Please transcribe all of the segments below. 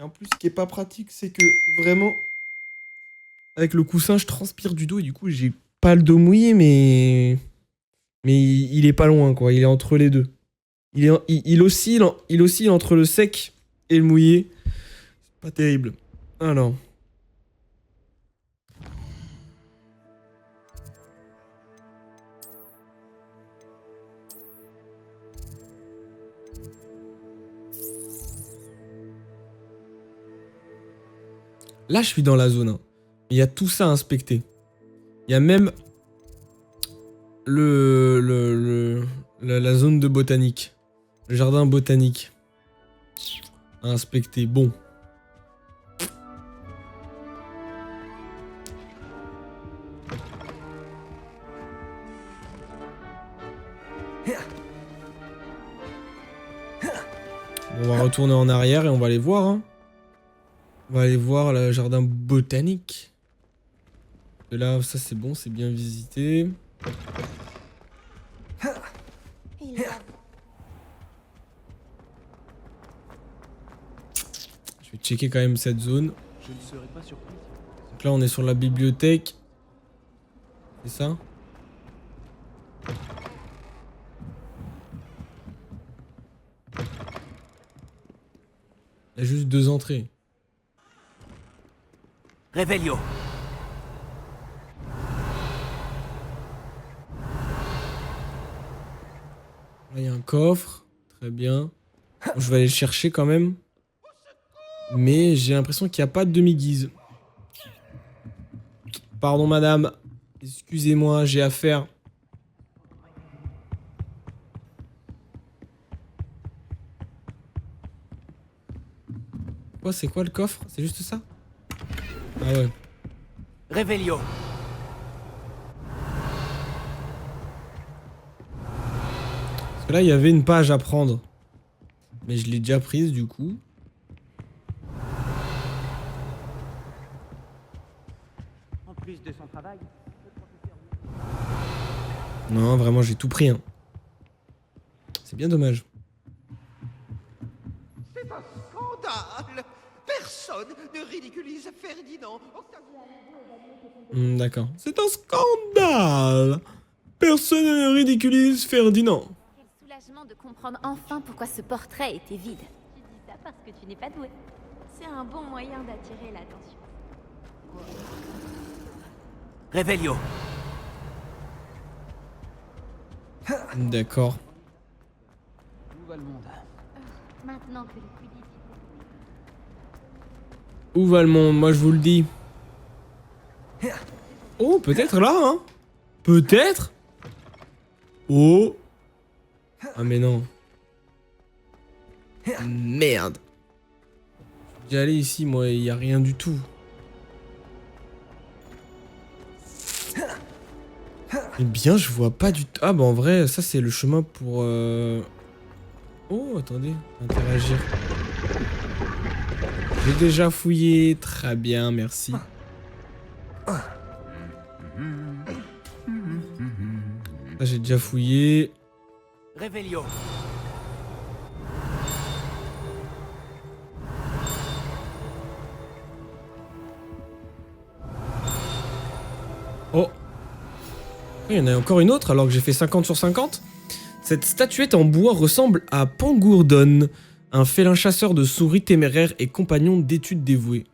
Et en plus, ce qui est pas pratique, c'est que vraiment, avec le coussin, je transpire du dos et du coup, j'ai pas le dos mouillé, mais il est pas loin, quoi. Il est entre les deux. Il oscille entre le sec et le mouillé. Pas terrible. Alors. Là, je suis dans la zone, hein. Il y a tout ça à inspecter. Il y a même la zone de botanique. Le jardin botanique. À inspecter. Bon. On va retourner en arrière et on va aller voir, hein. On va aller voir le jardin botanique. Et là, ça c'est bon, c'est bien visité. Je vais checker quand même cette zone. Je ne serais pas surpris. Donc là, on est sur la bibliothèque. C'est ça? Il y a juste 2 entrées. Revelio. Là, il y a un coffre. Très bien. Bon, je vais aller le chercher quand même. Mais j'ai l'impression qu'il n'y a pas de demi-guise. Pardon, madame. Excusez-moi, j'ai affaire. Quoi, c'est quoi le coffre? C'est juste ça? Ah ouais. Revelio. Parce que là, il y avait une page à prendre. Mais je l'ai déjà prise, du coup. En plus de son travail. Non, vraiment, j'ai tout pris, hein. C'est bien dommage. C'est un scandale! Personne ne ridiculise Ferdinand. D'accord. C'est un scandale! Personne ne ridiculise Ferdinand. Quel soulagement de comprendre enfin pourquoi ce portrait était vide. Tu dis ça parce que tu n'es pas doué. C'est un bon moyen d'attirer l'attention. Revelio. D'accord. Où va le monde? Maintenant que le Quidditch Où va le monde? Moi, je vous le dis. Oh, peut-être là, hein? Peut-être? Oh. Ah, mais non. Merde. J'ai allé ici, moi, il n'y a rien du tout. Eh bien, je vois pas du tout. Ah, bah en vrai, ça, c'est le chemin pour... Oh, attendez. Interagir. J'ai déjà fouillé. Très bien, merci. Là, j'ai déjà fouillé. Revelio. Oh. Il y en a encore une autre alors que j'ai fait 50 sur 50. Cette statuette en bois ressemble à Pangourdon, un félin chasseur de souris téméraire et compagnon d'études dévoué.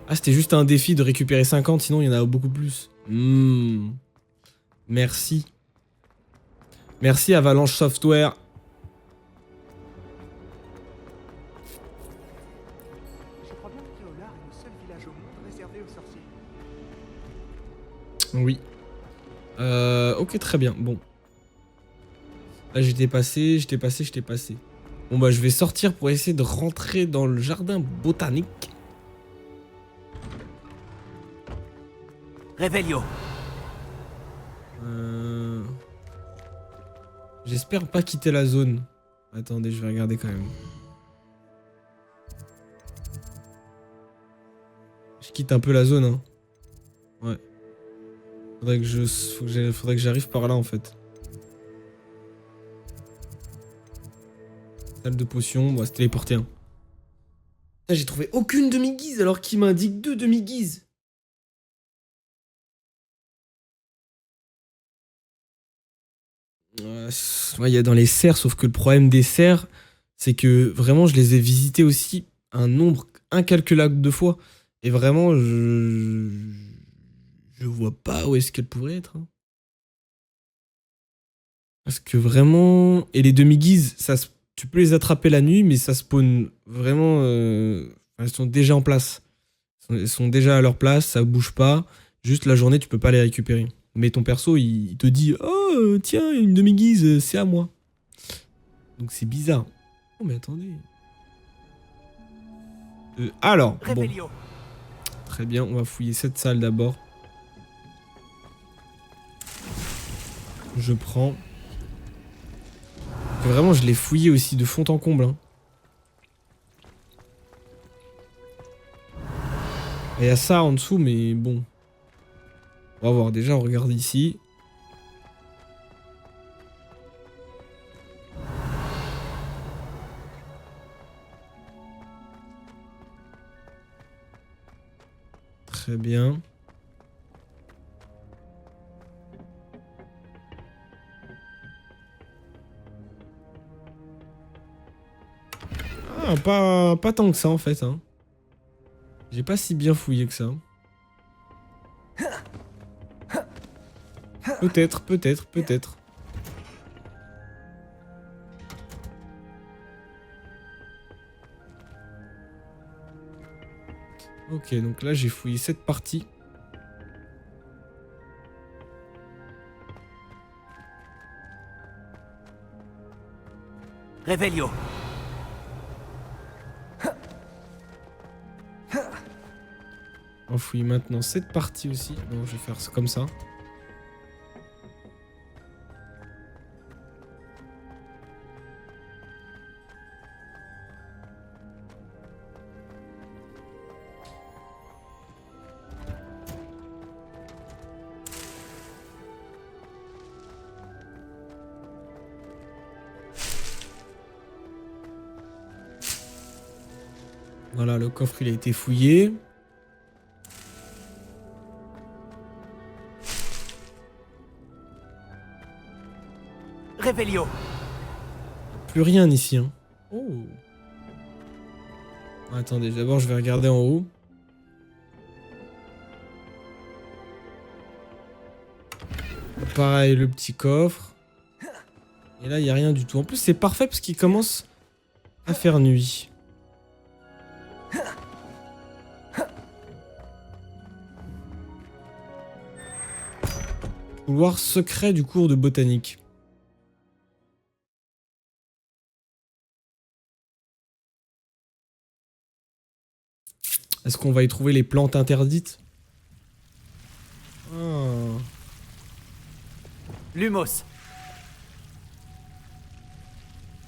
Ah, c'était juste un défi de récupérer 50, sinon il y en a beaucoup plus. Merci. Merci Avalanche Software. Je crois bien que Kéolar est le seul village au monde réservé aux sorciers. Oui. Ok, très bien. Bon. Là, j'étais passé. Bon, bah, je vais sortir pour essayer de rentrer dans le jardin botanique. Revelio. J'espère pas quitter la zone. Attendez, je vais regarder quand même. Je quitte un peu la zone, hein. Ouais. Faudrait que j'arrive par là, en fait. Salle de potions, on va se téléporter. Hein. J'ai trouvé aucune demi-guise alors qu'il m'indique 2 demi-guises. Il y a dans les serres, sauf que le problème des serres, c'est que vraiment je les ai visités aussi un nombre incalculable de fois. Et vraiment, je vois pas où est-ce qu'elles pourraient être. Hein. Parce que vraiment... Et les demi-guises, tu peux les attraper la nuit, mais ça spawn vraiment... Elles sont déjà en place. Elles sont déjà à leur place, ça bouge pas. Juste la journée, tu peux pas les récupérer. Mais ton perso, il te dit « Oh, tiens, une demi-guise, c'est à moi. » Donc c'est bizarre. Oh, mais attendez. Alors, bon. Très bien, on va fouiller cette salle d'abord. Je prends. Vraiment, je l'ai fouillé aussi de fond en comble. Hein. Il y a ça en dessous, mais bon. On va voir. Déjà, on regarde ici. Très bien. Ah, pas tant que ça en fait. Hein. J'ai pas si bien fouillé que ça. Peut-être. Ok, donc là j'ai fouillé cette partie. Revelio. On fouille maintenant cette partie aussi. Non, je vais faire ça comme ça. Voilà, le coffre il a été fouillé. Revelio. Plus rien ici. Hein. Oh. Attendez, d'abord je vais regarder en haut. Pareil, le petit coffre. Et là, il n'y a rien du tout. En plus, c'est parfait parce qu'il commence à faire nuit. Couloir secret du cours de botanique. Est-ce qu'on va y trouver les plantes interdites? Ah. Lumos.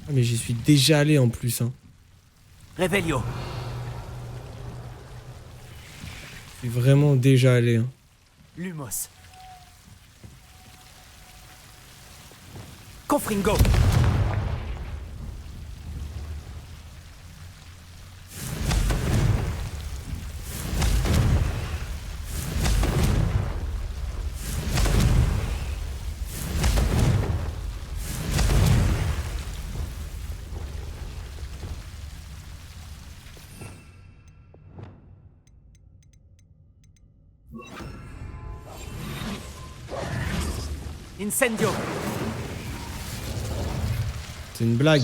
Ah, mais j'y suis déjà allé en plus. Hein. Revelio. Je suis vraiment déjà allé. Hein. Lumos. Confringo. Incendio. C'est une blague.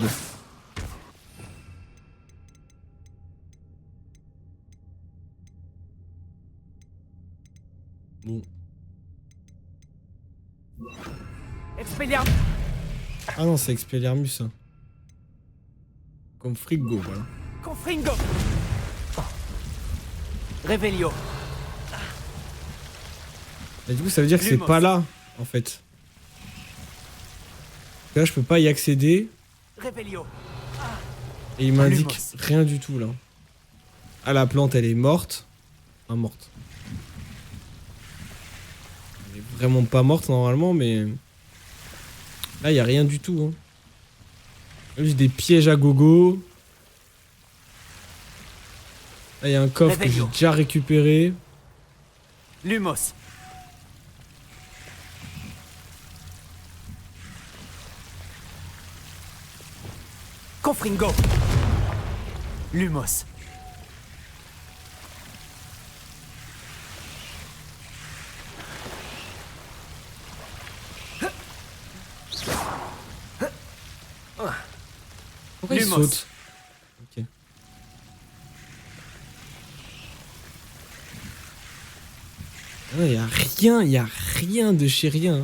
Bon. Expelliarmus. Ah non, c'est Expelliarmus. Hein. Comme frigo, voilà. Confringo. Revelio. Et du coup, ça veut dire que c'est pas là, en fait. Là, je peux pas y accéder. Revelio. Et il m'indique Lumos. rien du tout, là. Ah, la plante, elle est morte. Enfin, morte. Elle est vraiment pas morte, normalement, mais... Là, il y a rien du tout, hein. J'ai des pièges à gogo. Là, il y a un coffre que j'ai Réveillon. déjà récupéré. Lumos. Confringo. Lumos. Pourquoi il Lumos. saute? Ok. Ah, il y a rien de chez rien.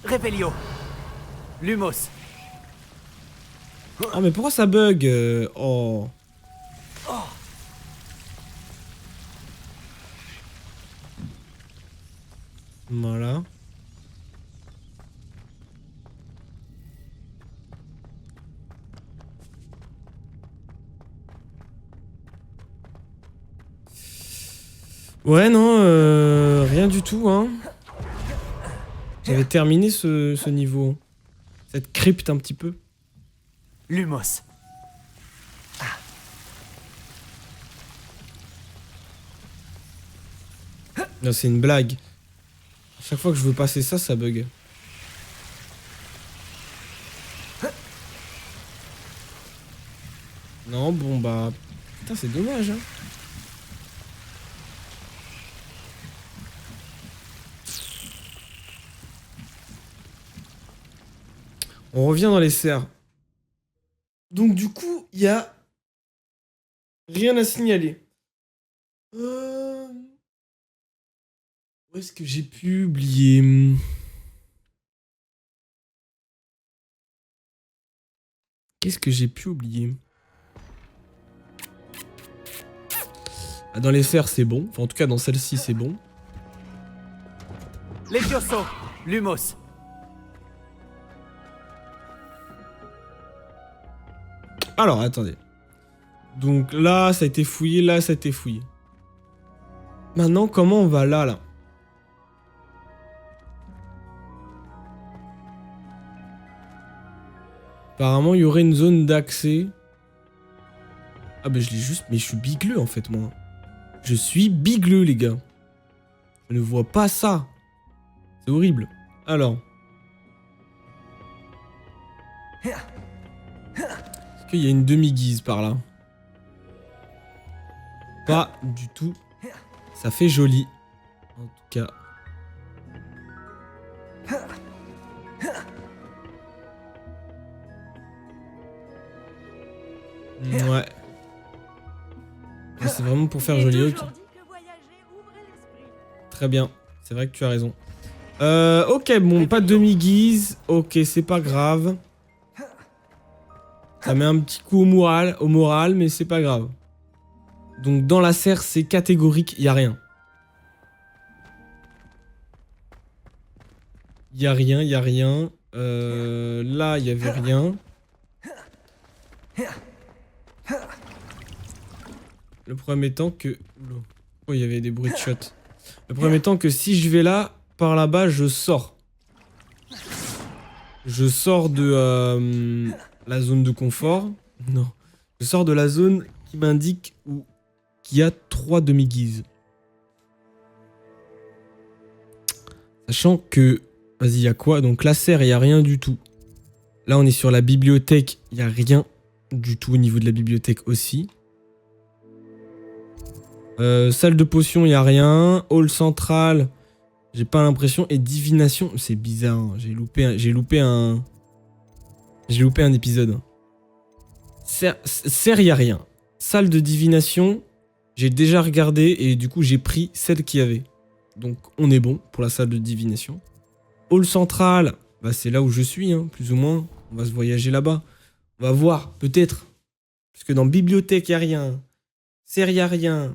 Revelio. Lumos. Ah mais pourquoi ça bug? Oh. Voilà. Ouais non, rien du tout hein. J'avais terminé ce niveau. Cette crypte un petit peu. Lumos. Non, c'est une blague. À chaque fois que je veux passer ça, ça bug. Non, bon bah... Putain, c'est dommage, hein. On revient dans les serres. Donc du coup, il y a... rien à signaler. Où est-ce que j'ai pu oublier? Qu'est-ce que j'ai pu oublier? Ah, dans les serres, c'est bon. Enfin, en tout cas, dans celle-ci, c'est bon. Levioso. Lumos. Alors, attendez. Donc là, ça a été fouillé. Là, ça a été fouillé. Maintenant, comment on va là? Apparemment, il y aurait une zone d'accès. Ah bah je l'ai juste... Mais je suis bigleux en fait, moi. Je suis bigleux, les gars. Je ne vois pas ça. C'est horrible. Alors. Est-ce qu'il y a une demi-guise par là? Pas du tout. Ça fait joli. En tout cas. Ouais. C'est vraiment pour faire joli. Ok. Très bien. C'est vrai que tu as raison. Ok, bon, pas de demi-guise. Ok, c'est pas grave. Ça met un petit coup au moral, mais c'est pas grave. Donc dans la serre, c'est catégorique, il y a rien. Il y a rien, il y a rien. Là, il y avait rien. Le problème étant que... Oh, il y avait des bruits de shot. Le problème étant que si je vais là, par là-bas, je sors. Je sors de la zone de confort. Non. Je sors de la zone qui m'indique qu'il y a 3 demi-guises. Sachant que... Vas-y, il y a quoi? Donc la serre, il n'y a rien du tout. Là, on est sur la bibliothèque. Il n'y a rien du tout au niveau de la bibliothèque aussi. Salle de potion, il n'y a rien. Hall central, j'ai pas l'impression. Et divination, c'est bizarre. Hein. J'ai loupé un épisode. Serre, il n'y a rien. Salle de divination, j'ai déjà regardé et du coup, j'ai pris celle qu'il y avait. Donc, on est bon pour la salle de divination. Hall central, bah, c'est là où je suis, hein, plus ou moins. On va se voyager là-bas. On va voir, peut-être. Parce que dans bibliothèque, il n'y a rien. Serre, il n'y a rien.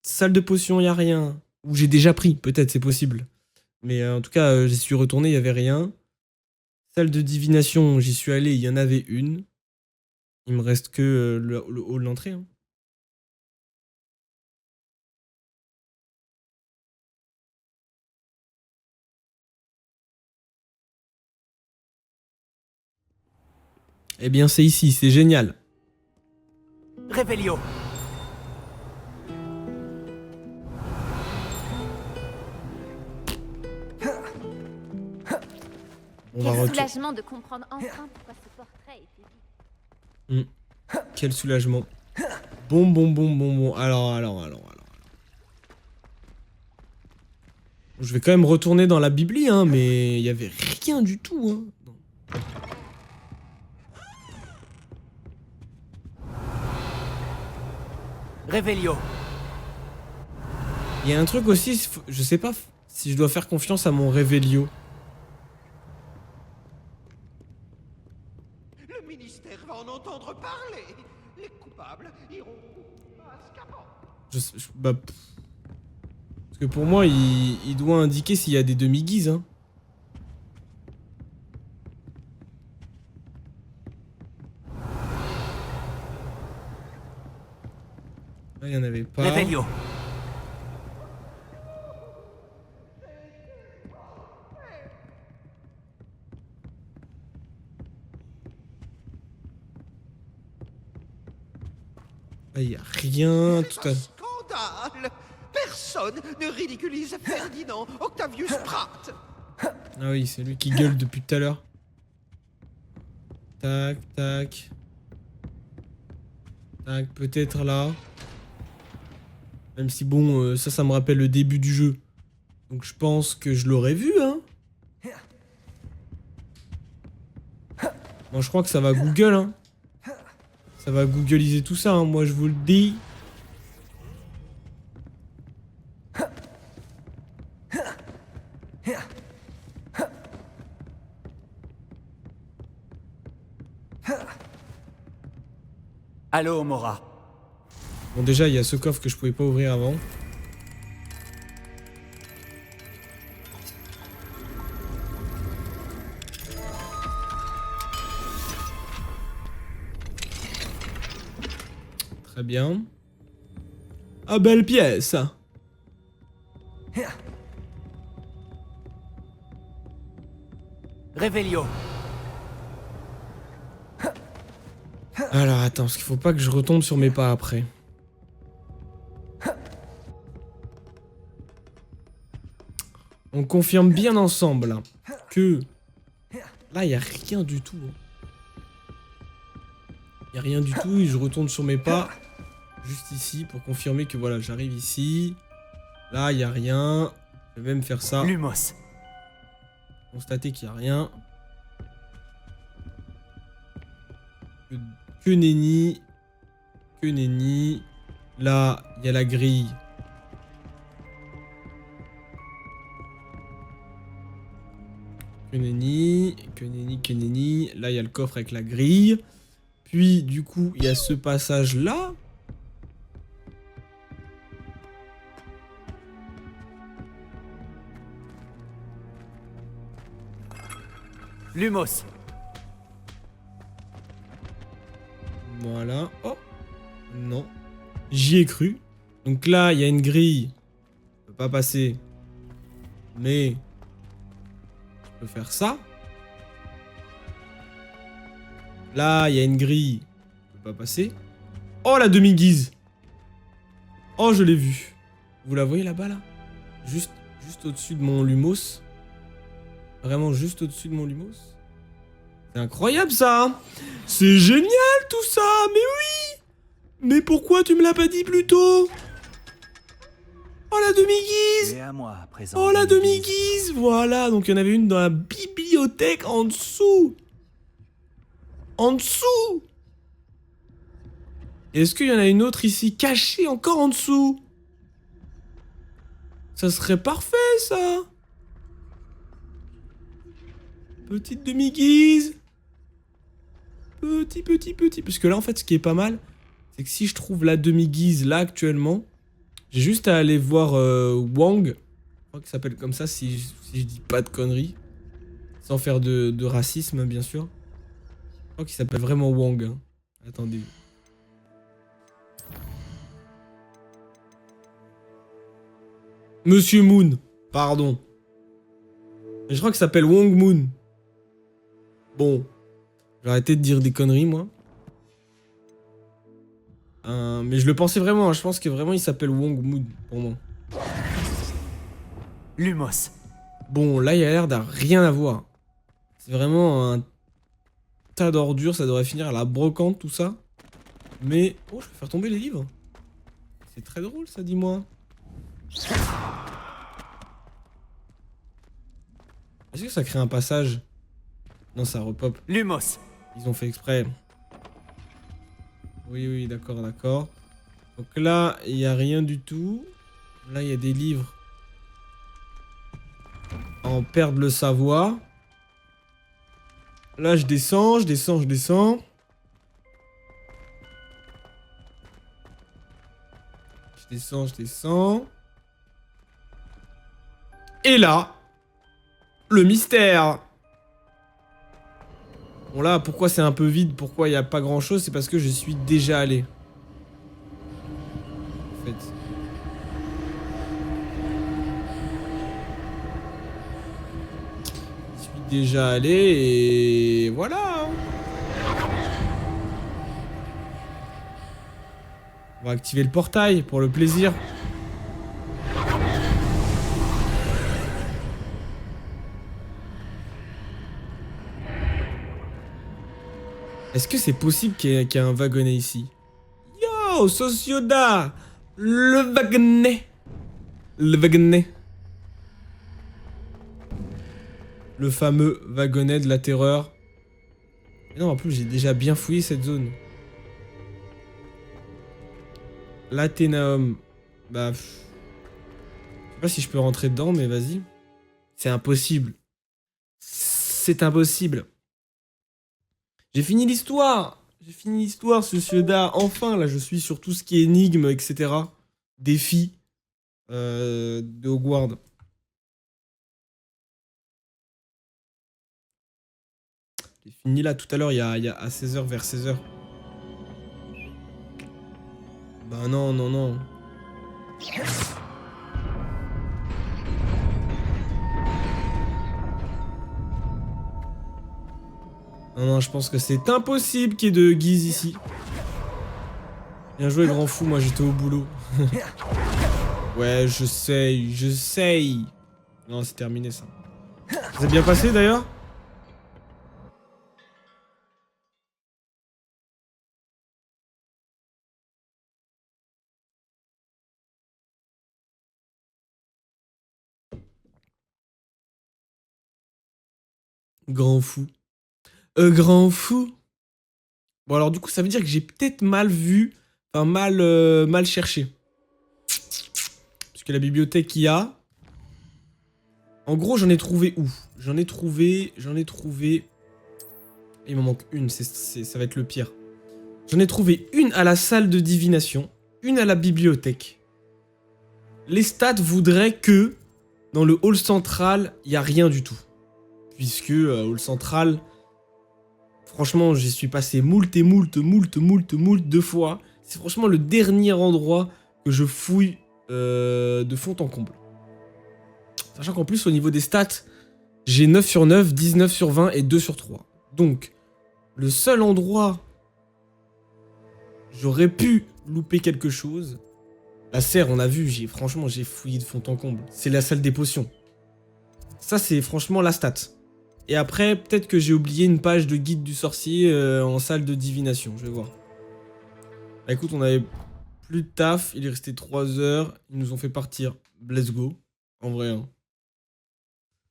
Salle de potion, il n'y a rien. Ou j'ai déjà pris, peut-être, c'est possible. Mais en tout cas, j'y suis retourné, il n'y avait rien. Salle de divination, j'y suis allé, il y en avait une. Il me reste que le hall d'entrée. Hein. Eh bien, c'est ici, c'est génial. Revelio. On va Quel retourner. soulagement de comprendre enfin pourquoi ce portrait était vide. Quel soulagement. Bon. Alors. Je vais quand même retourner dans la Bibli, hein, mais il y avait rien du tout. Hein. Non. Revelio. Il y a un truc aussi, je sais pas si je dois faire confiance à mon Revelio. Le ministère va en entendre parler. Les coupables iront à Azkaban. Bah, parce que pour moi, il doit indiquer s'il y a des demi-guises. Hein. Là, il n'y en avait pas. Revelio. Là, il n'y a rien. Tout à... Un scandale. Personne ne ridiculise Ferdinand Octavius Pratt. Ah oui, c'est lui qui gueule depuis tout à l'heure. Tac, tac. Tac, peut-être là. Même si bon, ça me rappelle le début du jeu. Donc je pense que je l'aurais vu, hein. Bon, je crois que ça va Google, hein. Ça va googliser tout ça, hein, moi je vous le dis. Allô, Mora. Bon, déjà, il y a ce coffre que je pouvais pas ouvrir avant. Très bien. Ah, belle pièce. Revelio. Alors, attends, parce qu'il faut pas que je retombe sur mes pas après. On confirme bien ensemble hein, que... Là, il n'y a rien du tout. Il n'y a rien du tout et je retourne sur mes pas. Juste ici pour confirmer que voilà, j'arrive ici. Là, il n'y a rien. Je vais même faire ça. Lumos. Constater qu'il n'y a rien. Que nenni. Que nenni. Là, il y a la grille. Que nenni. Que nenni, que nenni. Là, il y a le coffre avec la grille. Puis, du coup, il y a ce passage-là. Lumos. Voilà. Oh. Non. J'y ai cru. Donc là, il y a une grille. Je peux pas passer. Mais... je peux faire ça. Là, il y a une grille. Je peux pas passer. Oh, la demi-guise. Oh, je l'ai vue. Vous la voyez là-bas, là, juste au-dessus de mon Lumos. Vraiment juste au-dessus de mon Lumos. C'est incroyable, ça hein. C'est génial, tout ça. Mais oui. Mais pourquoi tu me l'as pas dit plus tôt? Oh, la demi-guise. Et à moi, à présent. Oh, la demi-guise. Voilà, donc il y en avait une dans la bibliothèque en dessous. En dessous. Est-ce qu'il y en a une autre ici, cachée encore en dessous? Ça serait parfait, ça. Petite demi-guise. Petit. Parce que là, en fait, ce qui est pas mal, c'est que si je trouve la demi-guise là, actuellement, j'ai juste à aller voir Wang. Je crois qu'il s'appelle comme ça, si je dis pas de conneries. Sans faire de racisme, bien sûr. Je crois qu'il s'appelle vraiment Wang. Hein. Attendez. Monsieur Moon. Pardon. Je crois qu'il s'appelle Wong Moon. Bon. J'ai arrêté de dire des conneries, moi. Mais je le pensais vraiment. Hein. Je pense que vraiment il s'appelle Wong Moon pour moi. Lumos. Bon, là, il a l'air d'un rien à voir. C'est vraiment un tas d'ordures. Ça devrait finir à la brocante, tout ça. Mais... Oh, je peux faire tomber les livres. C'est très drôle, ça, dis-moi. Est-ce que ça crée un passage? Non, ça repop. Lumos. Ils ont fait exprès. Oui, oui, d'accord, d'accord. Donc là, il n'y a rien du tout. Là, il y a des livres. En perdre le savoir. Là, je descends, je descends, je descends. Je descends, je descends. Et là, le mystère. Bon là, pourquoi c'est un peu vide, pourquoi il n'y a pas grand chose, c'est parce que je suis déjà allé. En fait. Je suis déjà allé et voilà. On va activer le portail pour le plaisir. Est-ce que c'est possible qu'il y ait un wagonnet ici? Yo, Socioda! Le wagonnet! Le wagonnet. Le fameux wagonnet de la terreur. Et non, en plus, j'ai déjà bien fouillé cette zone. L'Athénaum. Bah... Je sais pas si je peux rentrer dedans, mais vas-y. C'est impossible. C'est impossible. J'ai fini l'histoire. J'ai fini l'histoire, ce Cioda. Enfin, là, je suis sur tout ce qui est énigmes, etc. Défis de Hogwarts. J'ai fini là tout à l'heure, il y a à 16h, vers 16h. Bah non, non, non. Non, non, je pense que c'est impossible qu'il y ait de guise ici. Bien joué, grand fou, moi j'étais au boulot. Ouais, je sais, je sais. Non, c'est terminé ça. Ça s'est bien passé d'ailleurs? Grand fou. Grand fou. Bon alors du coup ça veut dire que j'ai peut-être mal vu, enfin mal cherché. Parce que la bibliothèque qu'il y a... En gros j'en ai trouvé où? J'en ai trouvé... Il m'en manque une, ça va être le pire. J'en ai trouvé une à la salle de divination, une à la bibliothèque. Les stats voudraient que dans le hall central, il n'y a rien du tout. Puisque hall central... Franchement, j'y suis passé moult de fois. C'est franchement le dernier endroit que je fouille de fond en comble. Sachant qu'en plus, au niveau des stats, j'ai 9 sur 9, 19 sur 20 et 2 sur 3. Donc, le seul endroit j'aurais pu louper quelque chose... La serre, on a vu, franchement, j'ai fouillé de fond en comble. C'est la salle des potions. Ça, c'est franchement la stat. Et après, peut-être que j'ai oublié une page de guide du sorcier en salle de divination. Je vais voir. Bah écoute, on avait plus de taf. Il est resté 3 heures. Ils nous ont fait partir. Let's go. En vrai. Hein.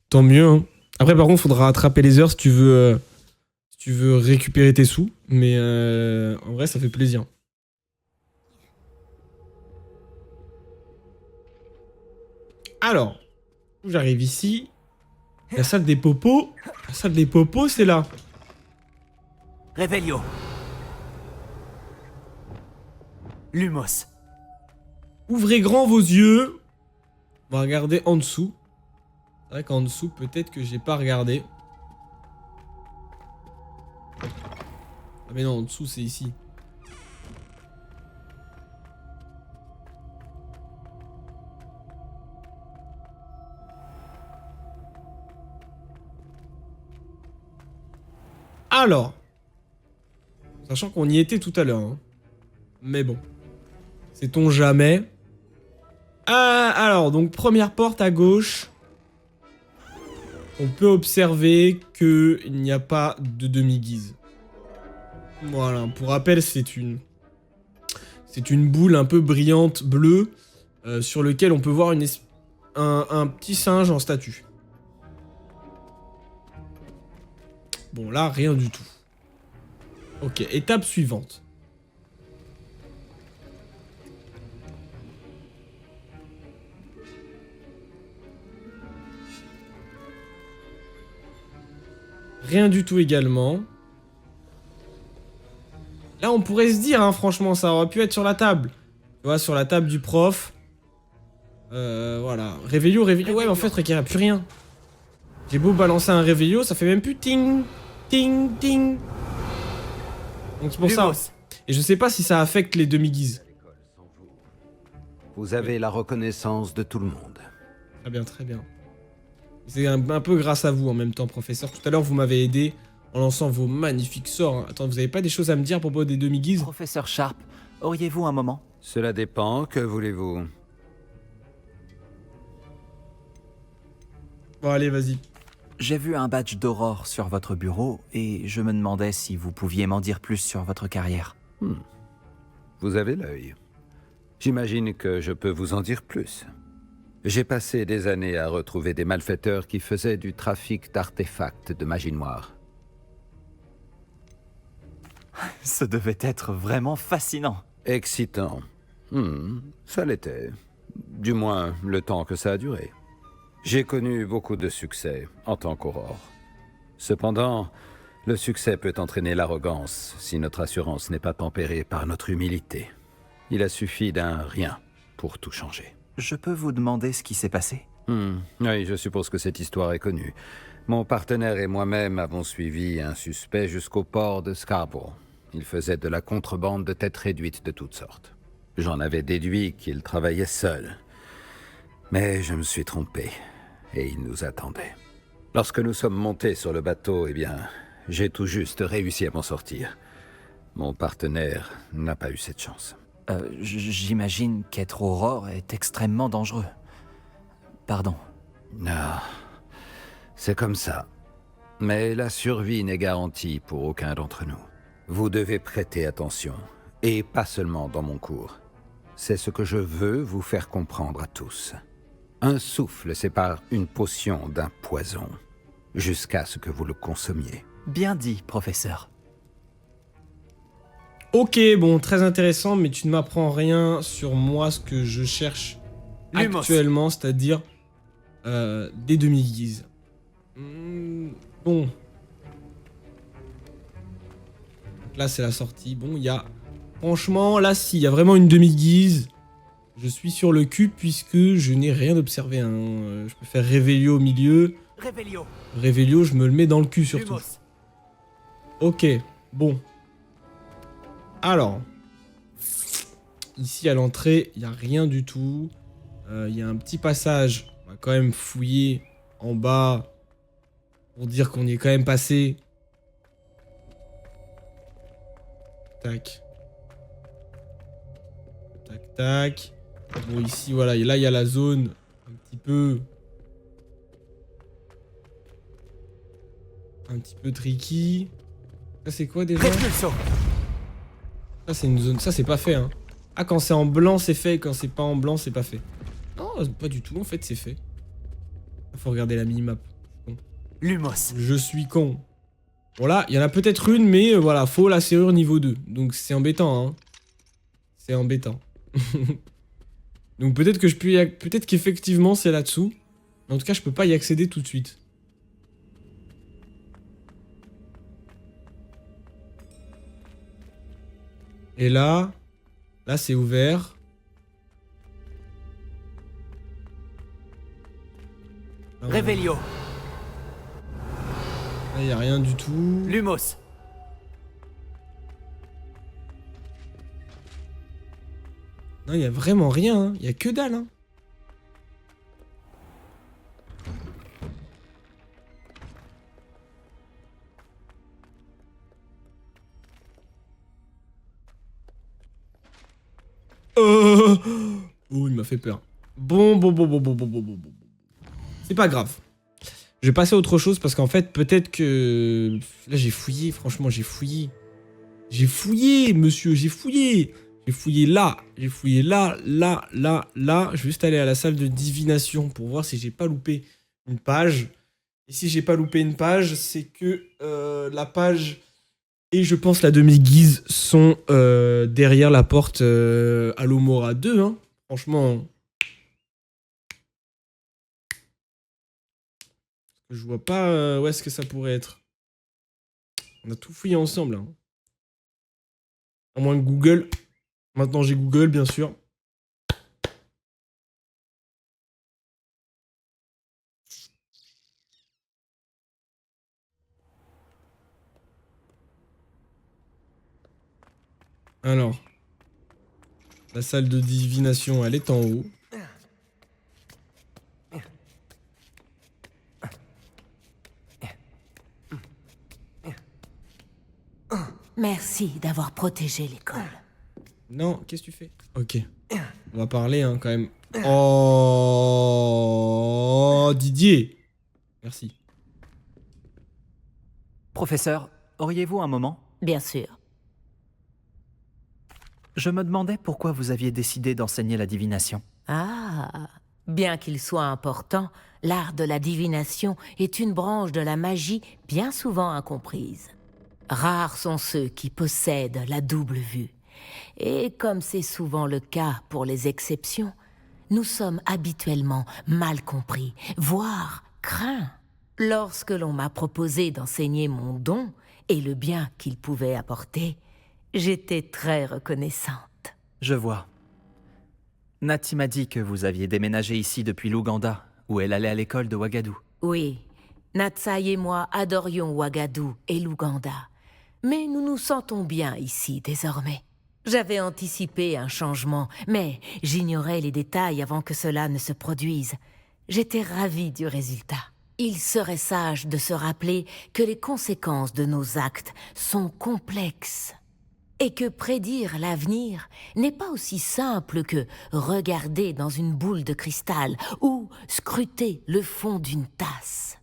Tant mieux. Hein. Après, par contre, faudra rattraper les heures si tu veux récupérer tes sous. Mais en vrai, ça fait plaisir. Alors, j'arrive ici. La salle des popos. La salle des popos, c'est là. Revelio. Lumos. Ouvrez grand vos yeux. On va regarder en dessous. C'est vrai qu'en dessous, peut-être que j'ai pas regardé. Ah mais non, en dessous c'est ici. Alors, sachant qu'on y était tout à l'heure, hein. Mais bon, sait-on jamais. Ah, alors, donc première porte à gauche. On peut observer qu'il n'y a pas de demi-guise. Voilà, pour rappel, c'est une boule un peu brillante bleue sur lequel on peut voir un petit singe en statue. Bon, là, rien du tout. Ok, étape suivante. Rien du tout également. Là, on pourrait se dire, hein, franchement, ça aurait pu être sur la table. Tu vois, sur la table du prof. Voilà. Réveillot. Ouais, mais en fait, il n'y a plus rien. J'ai beau balancer un réveillot, ça fait même plus ting, ting, ting. Donc c'est pour ça. Et je sais pas si ça affecte les demi-guises. Vous avez la reconnaissance de tout le monde. Très bien, très bien. C'est un peu grâce à vous en même temps, professeur. Tout à l'heure, vous m'avez aidé en lançant vos magnifiques sorts. Hein. Attends, vous avez pas des choses à me dire à propos des demi-guises? Professeur Sharp, auriez-vous un moment? Cela dépend, que voulez-vous? Bon, allez, vas-y. J'ai vu un badge d'Aurore sur votre bureau et je me demandais si vous pouviez m'en dire plus sur votre carrière. Vous avez l'œil. J'imagine que je peux vous en dire plus. J'ai passé des années à retrouver des malfaiteurs qui faisaient du trafic d'artefacts de magie noire. Ce devait être vraiment fascinant. Excitant. Ça l'était. Du moins, le temps que ça a duré. J'ai connu beaucoup de succès en tant qu'Aurore. Cependant, le succès peut entraîner l'arrogance si notre assurance n'est pas tempérée par notre humilité. Il a suffi d'un rien pour tout changer. Je peux vous demander ce qui s'est passé? Oui, je suppose que cette histoire est connue. Mon partenaire et moi-même avons suivi un suspect jusqu'au port de Scarborough. Il faisait de la contrebande de têtes réduites de toutes sortes. J'en avais déduit qu'il travaillait seul. Mais je me suis trompé, et il nous attendait. Lorsque nous sommes montés sur le bateau, eh bien, j'ai tout juste réussi à m'en sortir. Mon partenaire n'a pas eu cette chance. J'imagine qu'être Aurore est extrêmement dangereux. Pardon. Non, c'est comme ça. Mais la survie n'est garantie pour aucun d'entre nous. Vous devez prêter attention, et pas seulement dans mon cours. C'est ce que je veux vous faire comprendre à tous. Un souffle sépare une potion d'un poison, jusqu'à ce que vous le consommiez. Bien dit, professeur. Ok, bon, très intéressant, mais tu ne m'apprends rien sur moi, ce que je cherche Lumos. actuellement, c'est-à-dire des demi-guises. Bon. Donc là, c'est la sortie. Bon, il y a... Franchement, là, si, il y a vraiment une demi-guise. Je suis sur le cul puisque je n'ai rien observé. Hein. Je peux faire Réveillot au milieu. Réveillot. Réveillot, je me le mets dans le cul surtout. Lumos. Ok, bon. Alors, ici à l'entrée, il n'y a rien du tout. Il y a un petit passage. On va quand même fouiller en bas pour dire qu'on y est quand même passé. Tac. Tac, tac. Bon, ici, voilà. Et là, il y a la zone un petit peu... Un petit peu tricky. Ça, c'est quoi déjà? Expulso. Ça, c'est une zone... Ça, c'est pas fait, hein. Ah, quand c'est en blanc, c'est fait. Et quand c'est pas en blanc, c'est pas fait. Non, pas du tout. En fait, c'est fait. Faut regarder la minimap. Lumos. Je suis con. Bon, là, il y en a peut-être une, mais voilà. Faut la serrure niveau 2. Donc, c'est embêtant, hein. C'est embêtant. Donc, peut-être que je peux peut-être qu'effectivement, c'est là-dessous. Mais en tout cas, je peux pas y accéder tout de suite. Et là... Là, c'est ouvert. Ah, Réveillot. là, il n'y a rien du tout. Lumos. Non, il y a vraiment rien. Hein. Il y a que dalle. Hein. Oh, il m'a fait peur. Bon. C'est pas grave. Je vais passer à autre chose parce qu'en fait, peut-être que... Là, j'ai fouillé. Franchement, j'ai fouillé. J'ai fouillé, monsieur. J'ai fouillé. J'ai fouillé là. J'ai fouillé là. Je vais juste aller à la salle de divination pour voir si j'ai pas loupé une page. Et si j'ai pas loupé une page, c'est que la page... Et je pense la demi-guise sont derrière la porte Alomora 2. Hein. Franchement... Je vois pas où est-ce que ça pourrait être. On a tout fouillé ensemble. Hein. À moins que Google. Maintenant j'ai Google, bien sûr. Alors. La salle de divination, elle est en haut. Merci d'avoir protégé l'école. Non, qu'est-ce que tu fais? Ok. On va parler, hein, quand même. Oh, Didier. Merci. Professeur, auriez-vous un moment? Bien sûr. Je me demandais pourquoi vous aviez décidé d'enseigner la divination. Ah, bien qu'il soit important, l'art de la divination est une branche de la magie bien souvent incomprise. Rares sont ceux qui possèdent la double vue. Et comme c'est souvent le cas pour les exceptions, nous sommes habituellement mal compris, voire craints. Lorsque l'on m'a proposé d'enseigner mon don et le bien qu'il pouvait apporter, j'étais très reconnaissante. Je vois. Nati m'a dit que vous aviez déménagé ici depuis l'Ouganda, où elle allait à l'école de Ouagadougou. Oui, Natsai et moi adorions Ouagadougou et l'Ouganda. Mais nous nous sentons bien ici désormais. J'avais anticipé un changement, mais j'ignorais les détails avant que cela ne se produise. J'étais ravie du résultat. Il serait sage de se rappeler que les conséquences de nos actes sont complexes. Et que prédire l'avenir n'est pas aussi simple que regarder dans une boule de cristal ou scruter le fond d'une tasse.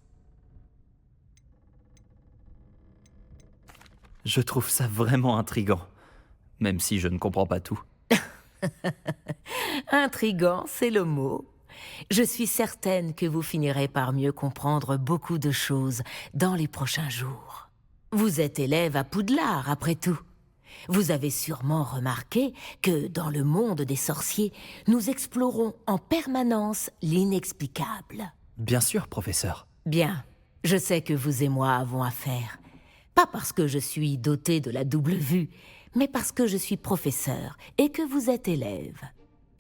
Je trouve ça vraiment intriguant, même si je ne comprends pas tout. Intriguant, c'est le mot. Je suis certaine que vous finirez par mieux comprendre beaucoup de choses dans les prochains jours. Vous êtes élève à Poudlard, après tout. Vous avez sûrement remarqué que, dans le monde des sorciers, nous explorons en permanence l'inexplicable. Bien sûr, professeur. Bien, je sais que vous et moi avons affaire. Pas parce que je suis dotée de la double vue, mais parce que je suis professeur et que vous êtes élève.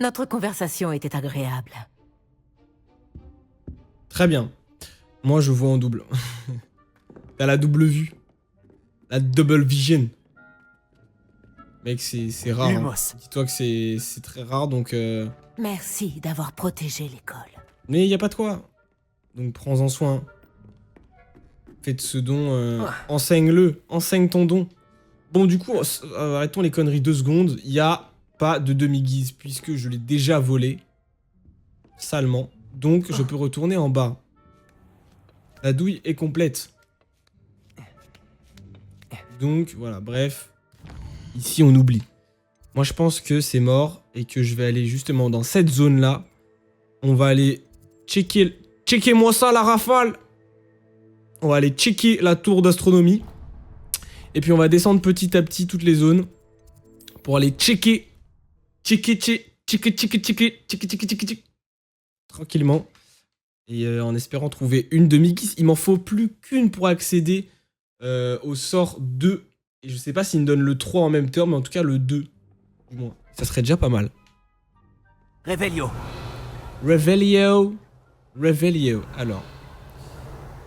Notre conversation était agréable. Très bien. Moi, je vois en double. T'as la double vue. La double vision. Mec, c'est rare. Hein. Dis-toi que c'est très rare, donc... Merci d'avoir protégé l'école. Mais y a pas de quoi. Donc prends-en soin. Faites ce don, enseigne-le, enseigne ton don. Bon, du coup, arrêtons les conneries 2 secondes. Il n'y a pas de demi-guise, puisque je l'ai déjà volé. Salement. Donc, je peux retourner en bas. La douille est complète. Donc, voilà, bref. Ici, on oublie. Moi, je pense que c'est mort, et que je vais aller justement dans cette zone-là. On va aller checker... Checkez-moi ça, la rafale! On va aller checker la tour d'astronomie. Et puis on va descendre petit à petit toutes les zones. Pour aller checker. Tranquillement. Et en espérant trouver une demi-guise. Il m'en faut plus qu'une pour accéder au sort 2. Et je sais pas s'il me donne le 3 en même temps. Mais en tout cas le 2. Du moins. Ça serait déjà pas mal. Revelio. Revelio. Revelio. Alors.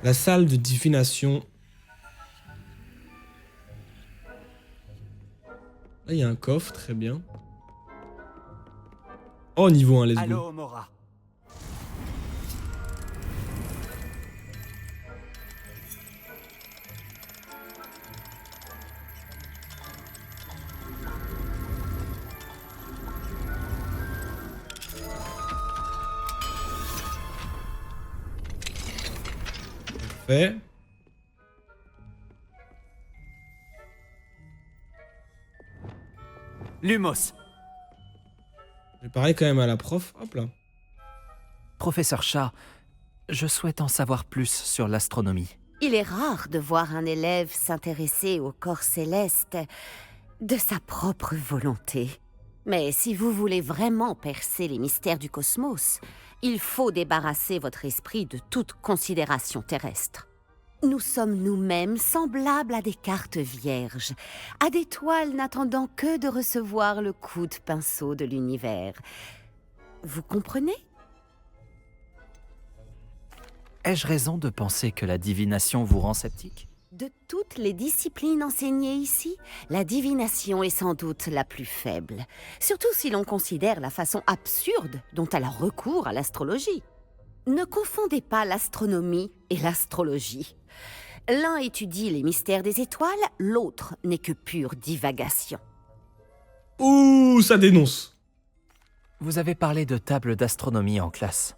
La salle de divination. Là, il y a un coffre, très bien. Oh, niveau 1, let's go. Allô, Mora. Fait. Lumos. Je vais parler quand même à la prof. Hop là. Professeur Shah, je souhaite en savoir plus sur l'astronomie. Il est rare de voir un élève s'intéresser au corps céleste de sa propre volonté. Mais si vous voulez vraiment percer les mystères du cosmos, il faut débarrasser votre esprit de toute considération terrestre. Nous sommes nous-mêmes semblables à des cartes vierges, à des toiles n'attendant que de recevoir le coup de pinceau de l'univers. Vous comprenez ? Ai-je raison de penser que la divination vous rend sceptique? De toutes les disciplines enseignées ici, la divination est sans doute la plus faible. Surtout si l'on considère la façon absurde dont elle a recours à l'astrologie. Ne confondez pas l'astronomie et l'astrologie. L'un étudie les mystères des étoiles, l'autre n'est que pure divagation. Ouh, ça dénonce. Vous avez parlé de table d'astronomie en classe.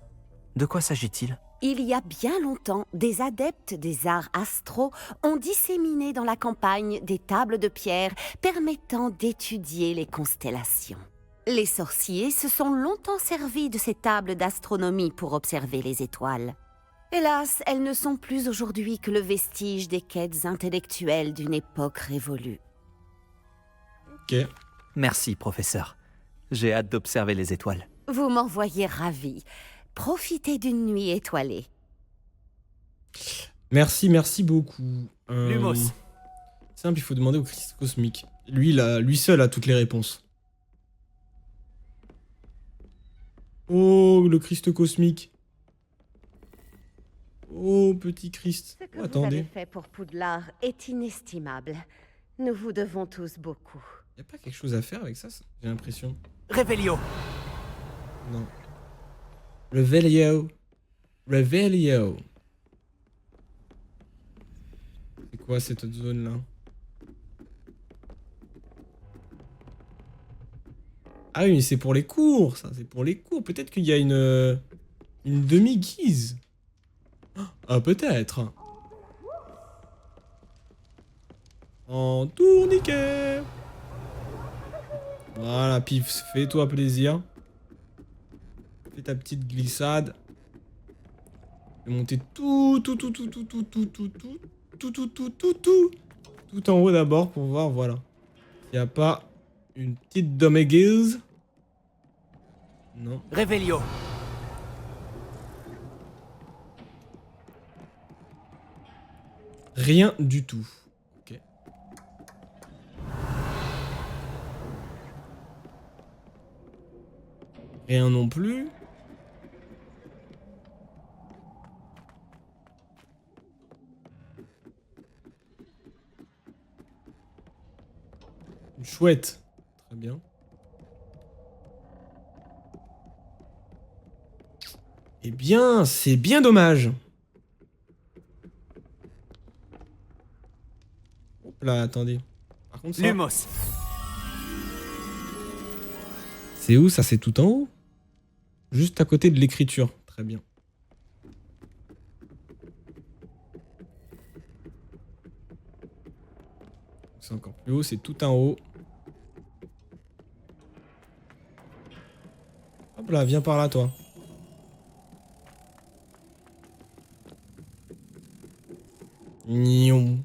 De quoi s'agit-il? Il y a bien longtemps, des adeptes des arts astraux ont disséminé dans la campagne des tables de pierre permettant d'étudier les constellations. Les sorciers se sont longtemps servis de ces tables d'astronomie pour observer les étoiles. Hélas, elles ne sont plus aujourd'hui que le vestige des quêtes intellectuelles d'une époque révolue. Ok. Merci, professeur. J'ai hâte d'observer les étoiles. Vous m'en voyez ravi. Profitez d'une nuit étoilée. Merci beaucoup. Lumos. Simple, il faut demander au Christ cosmique. Lui seul a toutes les réponses. Oh, le Christ cosmique. Oh, petit Christ. Ce que Oh, vous attendez. avez fait pour Poudlard est inestimable. Nous vous devons tous beaucoup. Y a pas quelque chose à faire avec ça, j'ai l'impression. Revelio. Non. Revelio. Revelio. C'est quoi cette autre zone là? Ah oui, mais c'est pour les cours, ça, c'est pour les cours. Peut-être qu'il y a une demi-guise. Ah, peut-être. En tourniquet. Voilà, Pif, fais-toi plaisir. Fais ta petite glissade. Je vais monter tout en haut d'abord pour voir, voilà. Il n'y a pas une petite doméguise. Non. Revelio. Rien du tout. Ok. Rien non plus. Une chouette. Très bien. Eh bien, c'est bien dommage. Hop là, attendez. Par contre, ça... Lumos. C'est où ça? C'est tout en haut? Juste à côté de l'écriture. Très bien. C'est encore plus haut, c'est tout en haut. Hop là, viens par là, toi. Nion.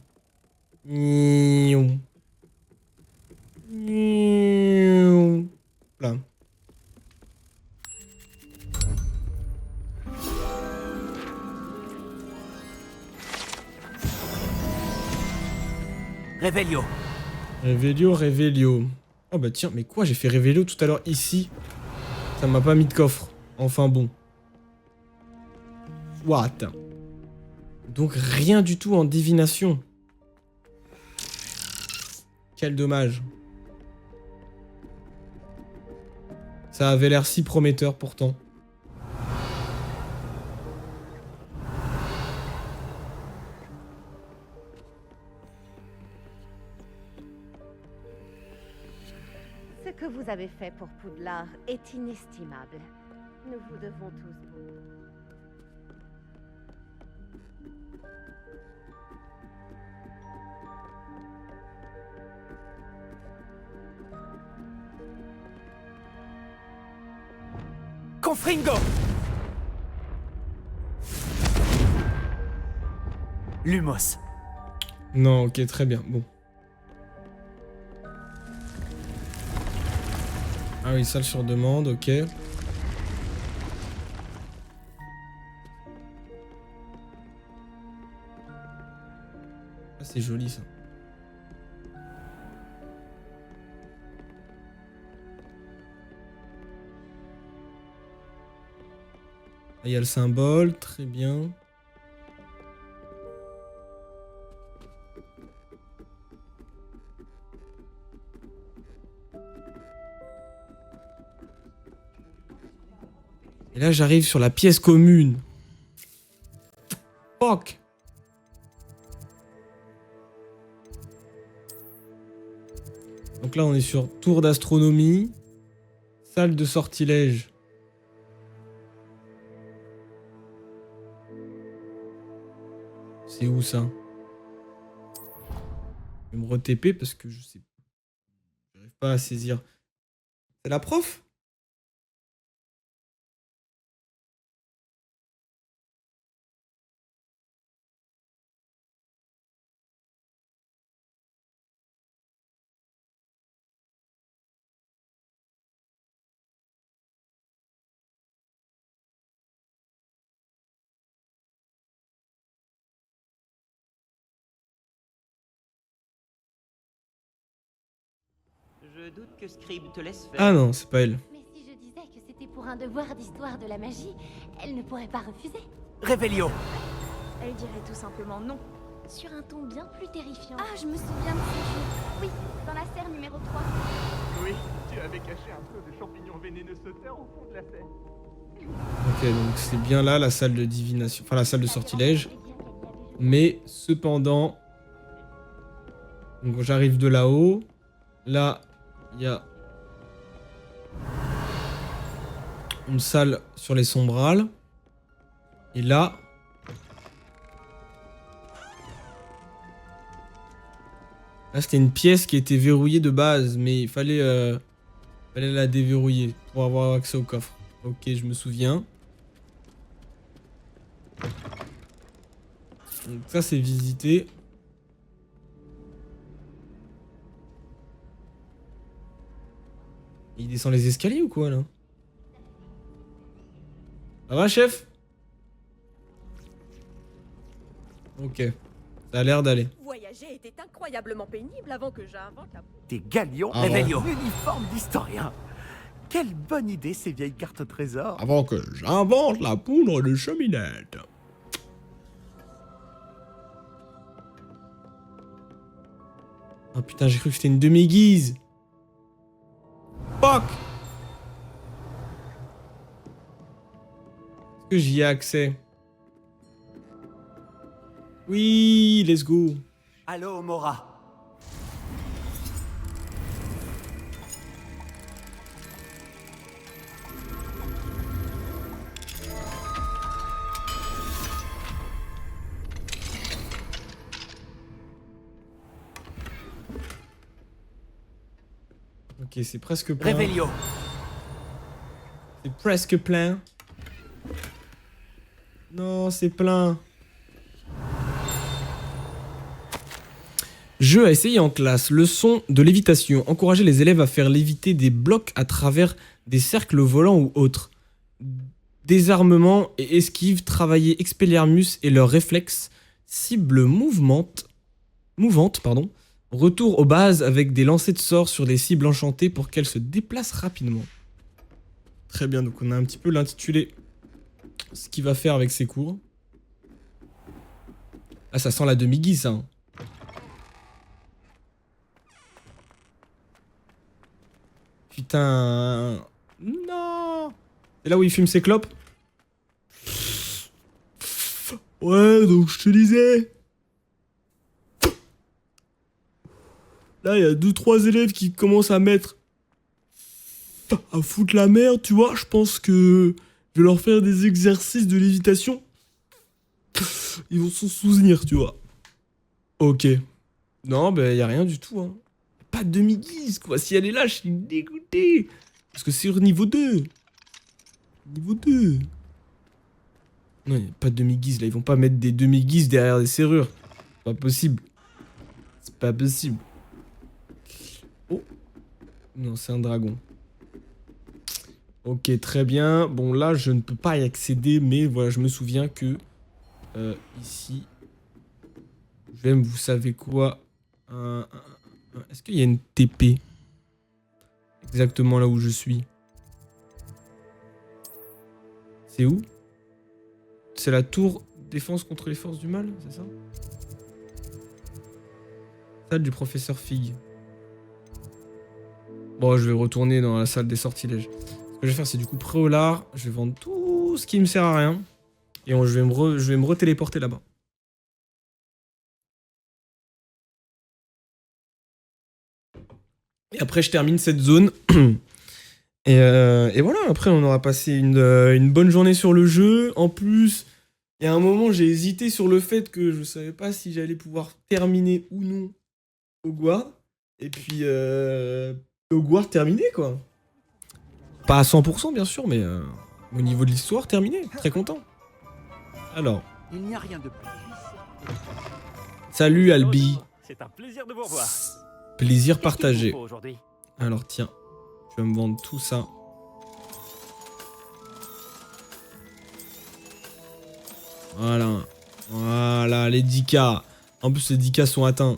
Nion. Nion. Là. Revelio. Revelio. Oh bah tiens, mais quoi? J'ai fait Revelio tout à l'heure ici. Ça m'a pas mis de coffre. Enfin bon. What? Donc rien du tout en divination. Quel dommage. Ça avait l'air si prometteur pourtant. Ce que vous avez fait pour Poudlard est inestimable. Nous vous devons tous beaucoup. Confringo! Lumos. Non, ok, très bien. Bon. Ah oui, salle sur demande, ok. Ah, c'est joli ça. Ah, il y a le symbole, très bien. Et là, j'arrive sur la pièce commune. Fuck. Donc là, on est sur tour d'astronomie, salle de sortilège. C'est où ça? Je vais me re-TP parce que je sais. J'arrive pas à saisir. C'est la prof? Je doute que Scribe te laisse faire. Ah non, c'est pas elle. Mais si je disais que c'était pour un devoir d'histoire de la magie, elle ne pourrait pas refuser. Révélio. Elle dirait tout simplement non. Sur un ton bien plus terrifiant. Ah, je me souviens de ce jeu. Oui, dans la serre numéro 3. Oui, tu avais caché un peu de champignons vénéneux sauteurs au fond de la serre. Ok, donc c'est bien là la salle de divination, enfin la salle de sortilège. Mais cependant, donc j'arrive de là-haut. Là, il y a une salle sur les sombrales. Et là, c'était une pièce qui était verrouillée de base, mais il fallait la déverrouiller pour avoir accès au coffre. Ok, je me souviens. Donc ça, c'est visité. Il descend les escaliers ou quoi, là? Ça va, chef? Ok. Ça a l'air d'aller. Voyager était incroyablement pénible avant que j'invente la... Des galions, Ah Révélio, uniforme d'historien. Quelle bonne idée ces vieilles cartes au trésor. Avant que j'invente la poudre de cheminette. Oh putain, j'ai cru que c'était une demi-guise. Fuck! Est-ce que j'y ai accès? Oui, let's go. Allô, Mora. Ok, c'est presque plein. Révélio. C'est presque plein. Non, c'est plein. Jeu à essayer en classe. Leçon de lévitation. Encourager les élèves à faire léviter des blocs à travers des cercles volants ou autres. Désarmement et esquive. Travailler Expelliarmus et leurs réflexes. Cible mouvante, pardon. Retour aux bases avec des lancers de sorts sur des cibles enchantées pour qu'elles se déplacent rapidement. Très bien, donc on a un petit peu l'intitulé. Ce qu'il va faire avec ses cours. Ah, ça sent la demi-guise, ça. Hein. Putain. C'est là où il fume ses clopes. Ouais, donc je te disais. Là, il y a 2-3 élèves qui commencent à mettre... à foutre la merde, tu vois. Je pense que je vais leur faire des exercices de lévitation. Ils vont s'en souvenir, tu vois. Ok. Non, bah, y a rien du tout, hein. Pas de demi-guise, quoi. Si elle est là, je suis dégoûté. Parce que c'est au niveau 2. Niveau 2. Non, y a pas de demi-guise, là. Ils vont pas mettre des demi-guises derrière des serrures. Pas possible. C'est pas possible. Oh. Non, c'est un dragon. Ok, très bien. Bon, là, je ne peux pas y accéder, mais voilà, je me souviens que... ici... J'aime, vous savez quoi? Est-ce qu'il y a une TP? Exactement là où je suis. C'est où? C'est la tour défense contre les forces du mal, c'est ça? Salle du professeur Fig. Bon, je vais retourner dans la salle des sortilèges. Ce que je vais faire, c'est du coup préolard. Je vais vendre tout ce qui me sert à rien. Et je vais me retéléporter là-bas. Et après, je termine cette zone. Et voilà, après, on aura passé une bonne journée sur le jeu. En plus, il y a un moment, j'ai hésité sur le fait que je savais pas si j'allais pouvoir terminer ou non Hogwarts. Et puis, Hogwarts terminé, quoi. Pas à 100%, bien sûr, mais au niveau de l'histoire, terminé. Très content. Alors. Il n'y a rien de plus. Salut, Albi. C'est un plaisir de vous revoir. Plaisir partagé. Qu'est-ce qu'il vous faut aujourd'hui ? Alors tiens, je vais me vendre tout ça. Voilà. Voilà, les 10K. En plus, les 10K sont atteints.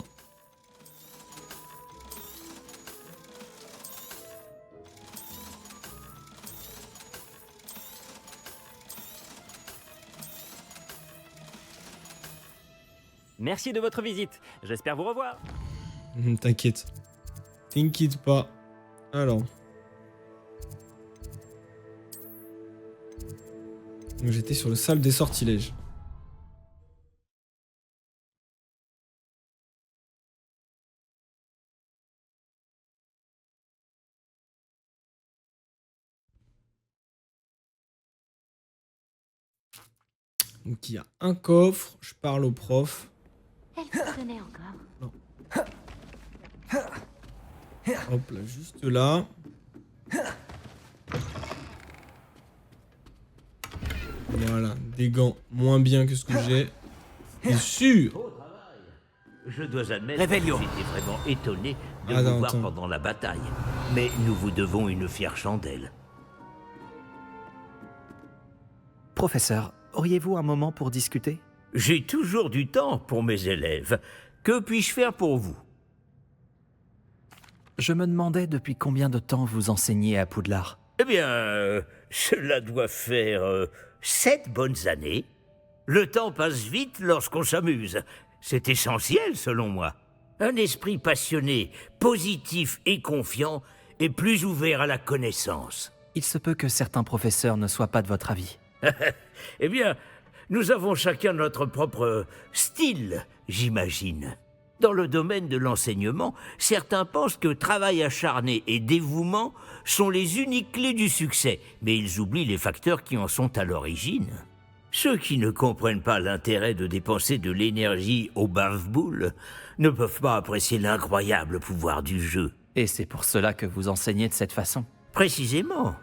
Merci de votre visite. J'espère vous revoir. T'inquiète. T'inquiète pas. Alors. J'étais sur le salle des sortilèges. Donc il y a un coffre, je parle au prof. Elle se tenait encore. Non. Hop là, juste là. Voilà, des gants moins bien que ce que j'ai. C'est sûr. Je dois admettre Réveillon. que j'étais vraiment étonné de Attends, vous voir attends. pendant la bataille. Mais nous vous devons une fière chandelle. Professeur, auriez-vous un moment pour discuter? J'ai toujours du temps pour mes élèves. Que puis-je faire pour vous? Je me demandais depuis combien de temps vous enseignez à Poudlard. Eh bien, cela doit faire 7 bonnes années. Le temps passe vite lorsqu'on s'amuse. C'est essentiel, selon moi. Un esprit passionné, positif et confiant est plus ouvert à la connaissance. Il se peut que certains professeurs ne soient pas de votre avis. Eh bien, nous avons chacun notre propre style, j'imagine. Dans le domaine de l'enseignement, certains pensent que travail acharné et dévouement sont les uniques clés du succès, mais ils oublient les facteurs qui en sont à l'origine. Ceux qui ne comprennent pas l'intérêt de dépenser de l'énergie au bave-boule ne peuvent pas apprécier l'incroyable pouvoir du jeu. Et c'est pour cela que vous enseignez de cette façon. Précisément.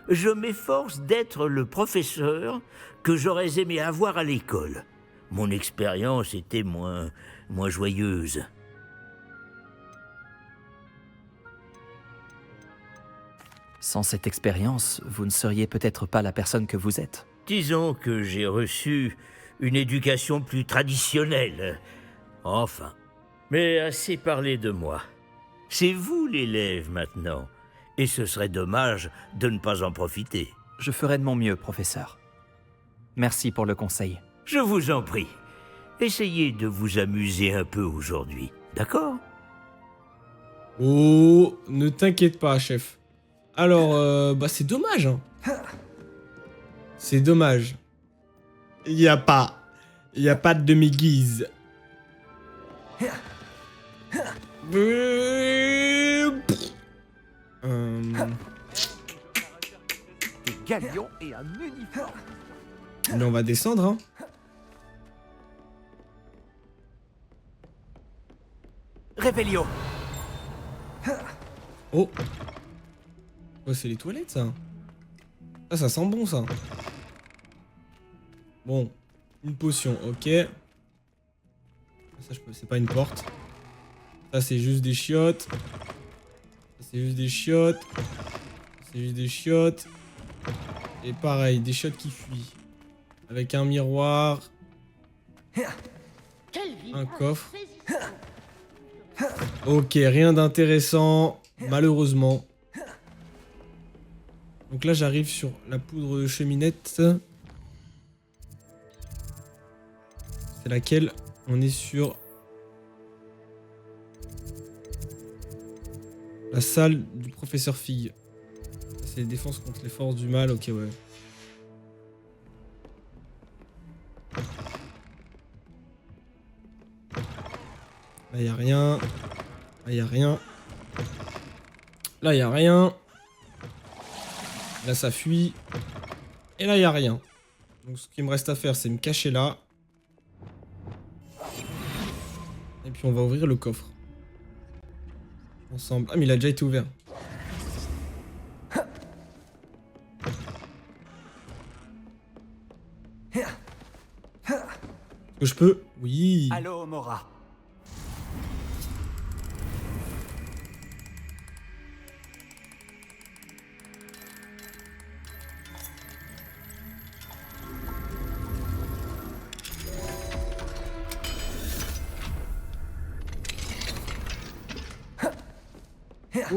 Je m'efforce d'être le professeur que j'aurais aimé avoir à l'école. Mon expérience était moins joyeuse. Sans cette expérience, vous ne seriez peut-être pas la personne que vous êtes. Disons que j'ai reçu une éducation plus traditionnelle. Enfin. Mais assez parlé de moi. C'est vous l'élève maintenant. Et ce serait dommage de ne pas en profiter. Je ferai de mon mieux, professeur. Merci pour le conseil. Je vous en prie. Essayez de vous amuser un peu aujourd'hui, d'accord? Oh, ne t'inquiète pas, chef. Alors, bah c'est dommage, hein. C'est dommage. Il y a pas de demi-guise. Des galions et un uniforme. Mais on va descendre, hein. Réveillon. Oh. Oh, c'est les toilettes, ça. Ah, ça sent bon, ça. Bon. Une potion, ok. Ça, je peux... C'est pas une porte. Ça, c'est juste des chiottes. Ça, c'est juste des chiottes. C'est juste des chiottes. Et pareil, des chiottes qui fuient. Avec un miroir. Un coffre. Ok, rien d'intéressant. Malheureusement. Donc là, j'arrive sur la poudre de cheminette. C'est laquelle? On est sur la salle du professeur Fig. C'est les défenses contre les forces du mal. Ok, ouais. Là, y a rien. Là, y a rien. Là, y a rien. Là, ça fuit. Et là, y a rien. Donc, ce qu'il me reste à faire, c'est me cacher là. Et puis, on va ouvrir le coffre. Ensemble. Ah, mais il a déjà été ouvert. Est-ce que je peux? Oui. Allô, Mora.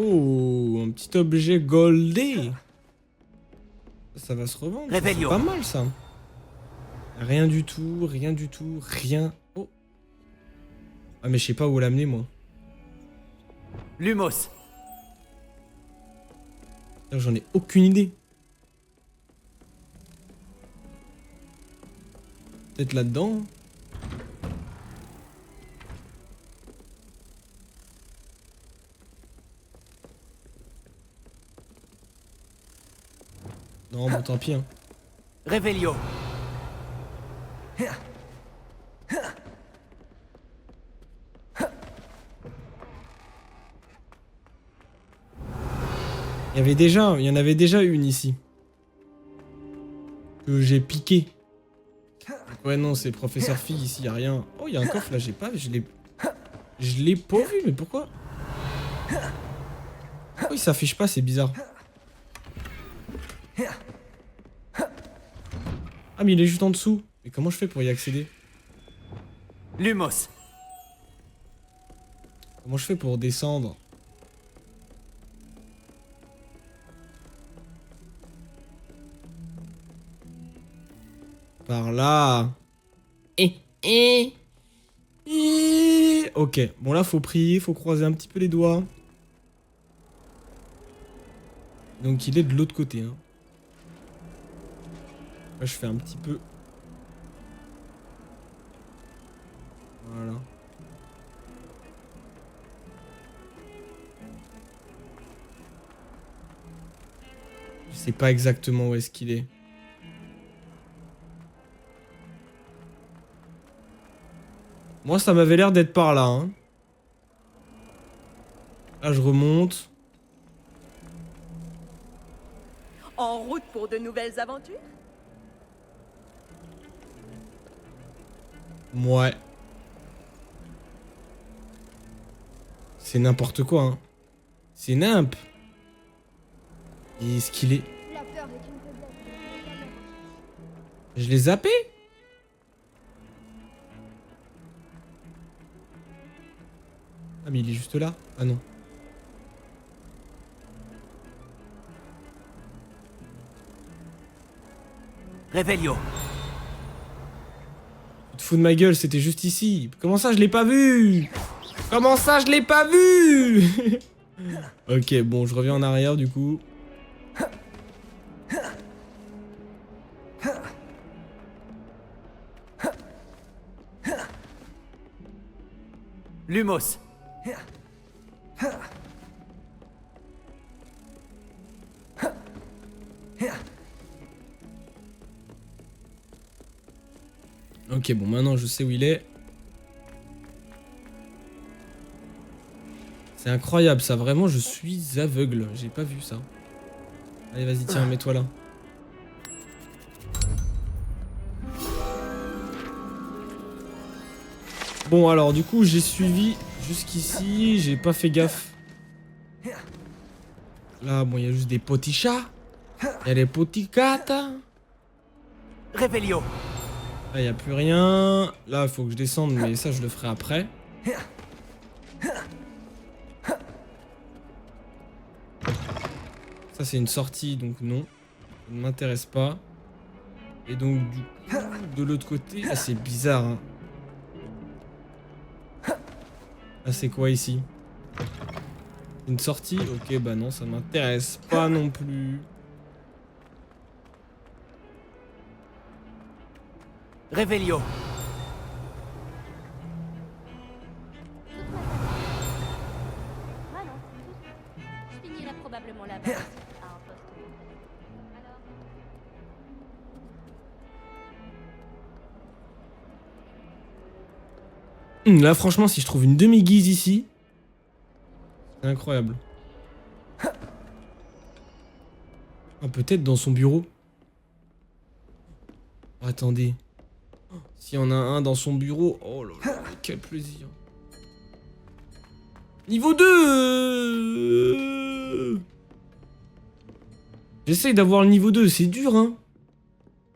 Oh, un petit objet goldé. Ça va se revendre. C'est pas mal, ça. Rien du tout, rien du tout, rien. Oh. Ah, mais je sais pas où l'amener, moi. Lumos. J'en ai aucune idée. Peut-être là-dedans. Non, bon, tant pis. Hein. Réveillon. Il y en avait déjà une ici. Que j'ai piqué. Ouais, non, c'est professeur Fig ici, y a rien. Oh, il y a un coffre là, je l'ai pas vu, mais pourquoi? Oh, il s'affiche pas, c'est bizarre. Ah, mais il est juste en dessous. Mais comment je fais pour y accéder? Lumos. Comment je fais pour descendre? Par là. Ok, bon là faut prier, faut croiser un petit peu les doigts. Donc il est de l'autre côté. Hein. Là je fais un petit peu. Voilà. Je sais pas exactement où est-ce qu'il est. Moi, ça m'avait l'air d'être par là. Hein. Là, je remonte. En route pour de nouvelles aventures? Ouais. C'est n'importe quoi. Hein. C'est nimp. Et est-ce qu'il est... Je l'ai zappé? Ah mais il est juste là. Ah non. Réveillon. Tu te fous de ma gueule, c'était juste ici. Comment ça je l'ai pas vu? Comment ça je l'ai pas vu? Ok, bon, je reviens en arrière du coup. Lumos. Ok, bon, maintenant je sais où il est. C'est incroyable ça, vraiment je suis aveugle. J'ai pas vu ça. Allez, vas-y, tiens, mets-toi là. Bon, alors du coup, j'ai suivi jusqu'ici, j'ai pas fait gaffe. Là, bon, il y a juste des petits chats. Il y a des petits cats. Revelio. Là, il n'y a plus rien. Là, il faut que je descende, mais ça, je le ferai après. Ça, c'est une sortie, donc non. Ça ne m'intéresse pas. Et donc, du coup, de l'autre côté... Ah, c'est bizarre, hein. Ah, c'est quoi, ici? Une sortie? Ok, bah non, ça m'intéresse pas non plus. Revelio. Ah non, je finirai probablement là-bas aussi, à un poste. Alors... Là, franchement, si je trouve une demi-guise ici, c'est incroyable. Ah, peut-être dans son bureau. Oh, attendez. S'il y en a un dans son bureau, oh là là, mais quel plaisir. Niveau 2. J'essaye d'avoir le niveau 2, c'est dur, hein.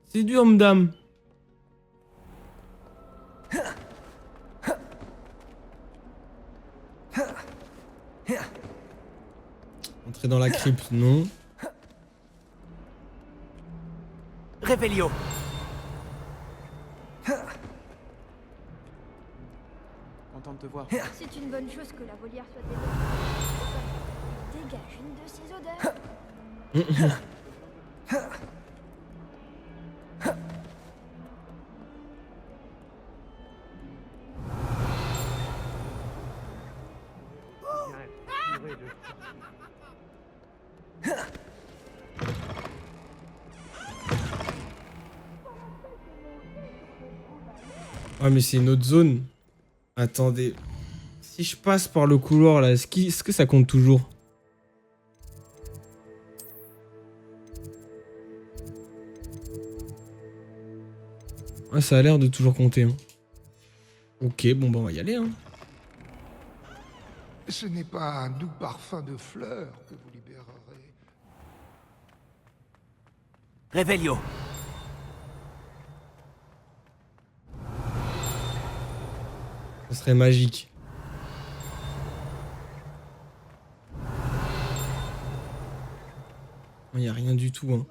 C'est dur, madame. Entrer dans la crypte, non. Revelio. Content de te voir. C'est une bonne chose que la volière soit dégagée. Dégage une de ces odeurs. Ah, mais c'est une autre zone. Attendez. Si je passe par le couloir là, est-ce que ça compte toujours? Ah, ça a l'air de toujours compter. Hein. Ok, bon, bah on va y aller. Hein. Ce n'est pas un doux parfum de fleurs que vous libérerez. Revelio. Ça serait magique. Il n'y a rien du tout. Hein.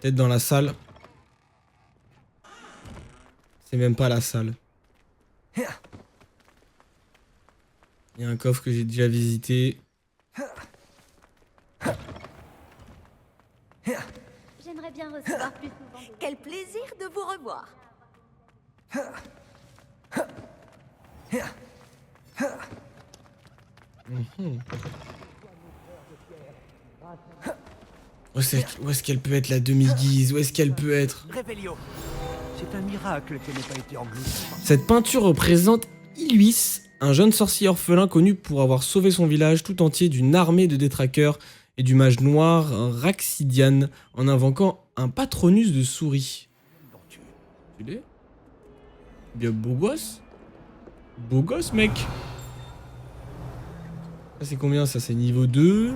Peut-être dans la salle. C'est même pas la salle. Il y a un coffre que j'ai déjà visité. J'aimerais bien recevoir plus souvent. Quel plaisir de vous revoir. Où est-ce qu'elle peut être la demi-guise? Où est-ce qu'elle peut être? Revelio. C'est un miracle qu'elle n'ait pas été engloutie. Cette peinture représente Iluis, un jeune sorcier orphelin connu pour avoir sauvé son village tout entier d'une armée de détraqueurs et du mage noir Raxidian en invoquant un patronus de souris. Tu l'es? Bien beau gosse? Beau gosse, mec. Ça c'est combien? Ça c'est niveau 2.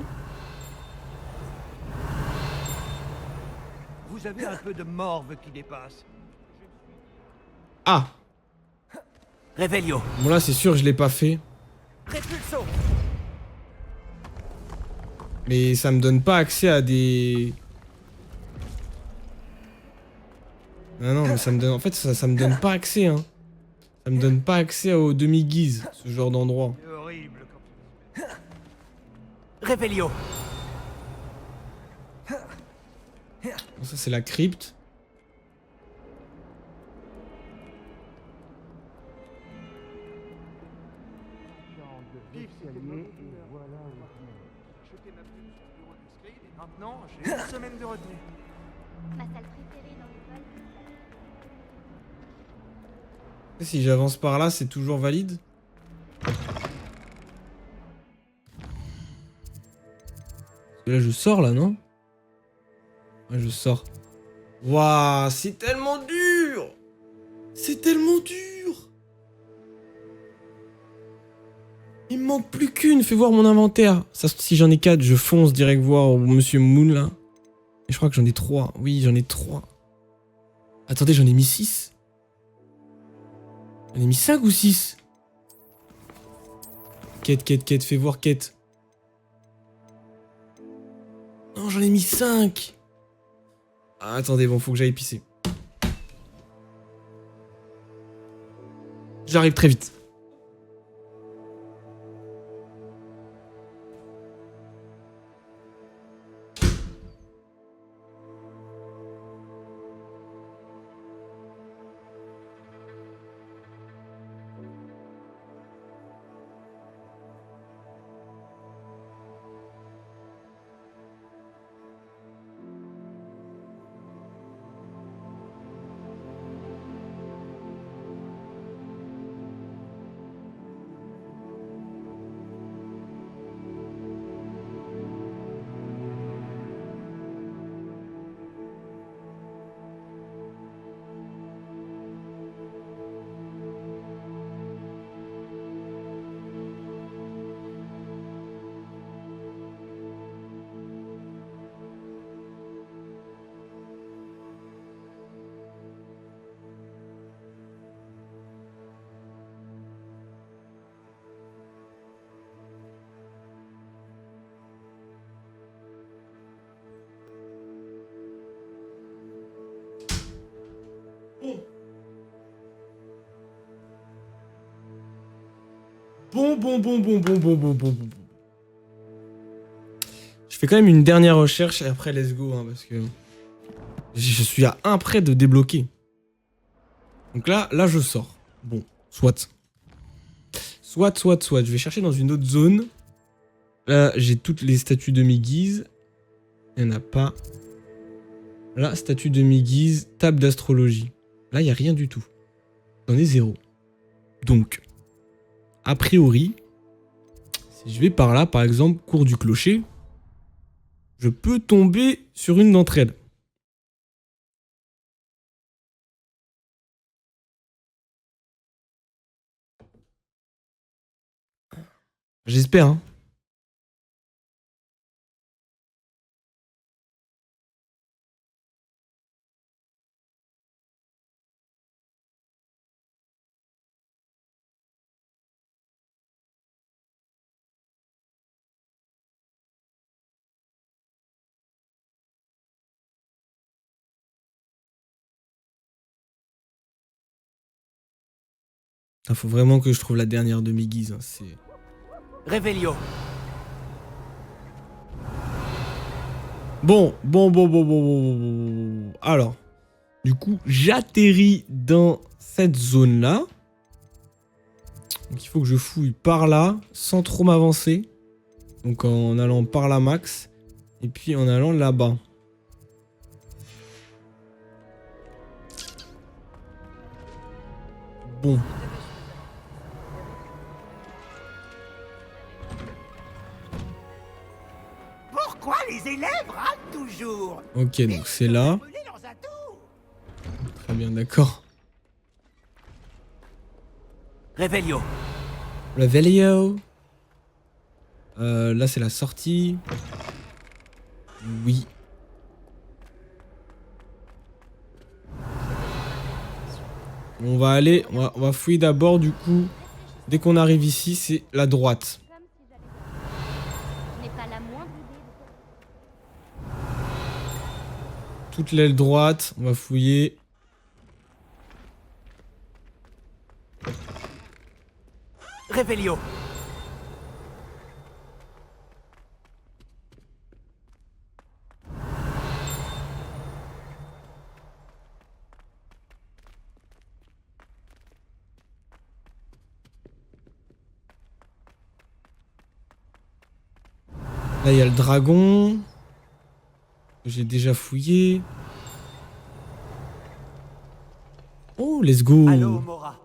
Vous avez un peu de morve qui dépasse. Ah! Revelio. Bon là c'est sûr je l'ai pas fait. Repulso. Mais ça me donne pas accès à des... Non mais ça me donne... En fait ça me donne pas accès hein. Ça me donne pas accès aux demi-guises, ce genre d'endroit. C'est horrible quand... Revelio. Bon, ça c'est la crypte. Maintenant, j'ai une semaine de retenue. Ma salle préférée dans l'école. Si j'avance par là, c'est toujours valide? Parce que là, je sors, là, non? Ouais, je sors. Waouh, c'est tellement dur! C'est tellement dur! Il me manque plus qu'une, fais voir mon inventaire. Ça, si j'en ai 4, je fonce direct voir Monsieur Moon, là. Et je crois que j'en ai 3. Oui, j'en ai 3. Attendez, j'en ai mis 6. J'en ai mis 5 ou 6? Quête, fais voir quête. Non, j'en ai mis 5. Ah, attendez, bon, faut que j'aille pisser. J'arrive très vite. Bon. Je fais quand même une dernière recherche et après let's go, hein, parce que je suis à un près de débloquer. Donc là je sors. Bon, soit. Je vais chercher dans une autre zone. Là, j'ai toutes les statues de mi-guise. Il n'y en a pas. Là, statue de mi-guise, table d'astrologie. Là, il n'y a rien du tout. J'en ai 0. Donc, a priori, si je vais par là, par exemple, cour du clocher, je peux tomber sur une d'entre elles. J'espère, hein. Il faut vraiment que je trouve la dernière de mes guises. Hein. C'est... Revelio. Bon. Alors, du coup, j'atterris dans cette zone-là. Donc il faut que je fouille par là, sans trop m'avancer. Donc en allant par là max. Et puis en allant là-bas. Bon. Pourquoi les élèves ratent toujours? Ok, donc c'est là. Très bien, d'accord. Revelio. Revelio. Là, c'est la sortie. Oui. On va aller, on va fouiller d'abord, du coup. Dès qu'on arrive ici, c'est la droite. Toute l'aile droite, on va fouiller. Revelio. Là, il y a le dragon. J'ai déjà fouillé. Oh, let's go. Allô, Mora.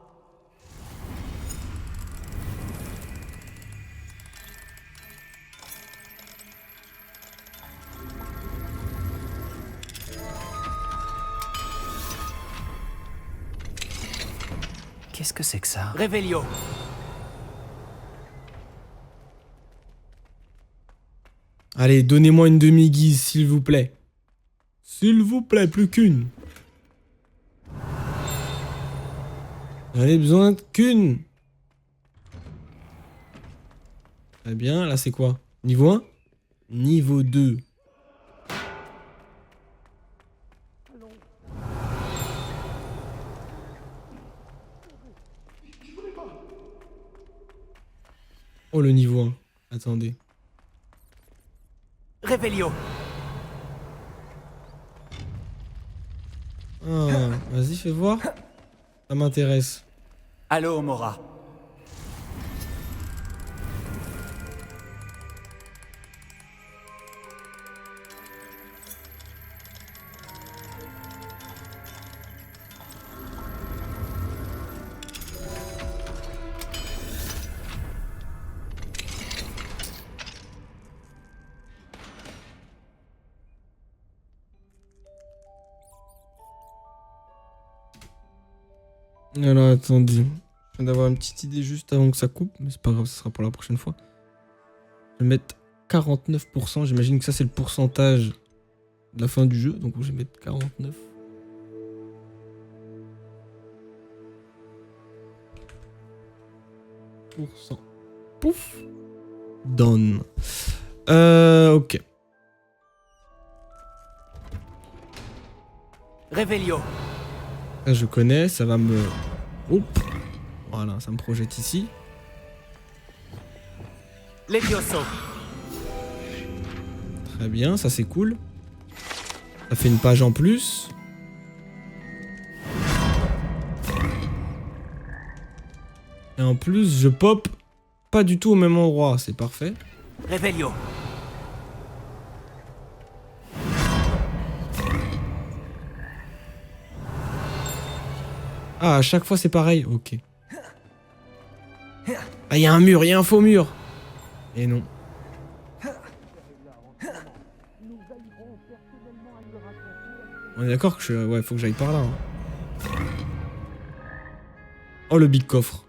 Qu'est-ce que c'est que ça? Révélio. Allez, donnez-moi une demi-guise, s'il vous plaît. S'il vous plaît, plus qu'une. J'en ai besoin qu'une. Très bien, là c'est quoi? Niveau 1? Niveau 2. Oh, le niveau 1. Attendez. Révélio. Ah, vas-y, fais voir. Ça m'intéresse. Allô, Mora. Alors, attendez. Je viens d'avoir une petite idée juste avant que ça coupe, mais c'est pas grave, ce sera pour la prochaine fois. Je vais mettre 49%. J'imagine que ça, c'est le pourcentage de la fin du jeu. Donc, je vais mettre 49. Pouf. Done. Ok. Révélio. Ça, je connais. Ça va me... Hop. Voilà, ça me projette ici. Levioso. Très bien, ça c'est cool. Ça fait une page en plus. Et en plus, je pop pas du tout au même endroit. C'est parfait. Révélio. Ah, à chaque fois c'est pareil. Ok. Ah, il y a un mur, il y a un faux mur. Et non. On est d'accord que je... Ouais, faut que j'aille par là. Hein. Oh, le big coffre.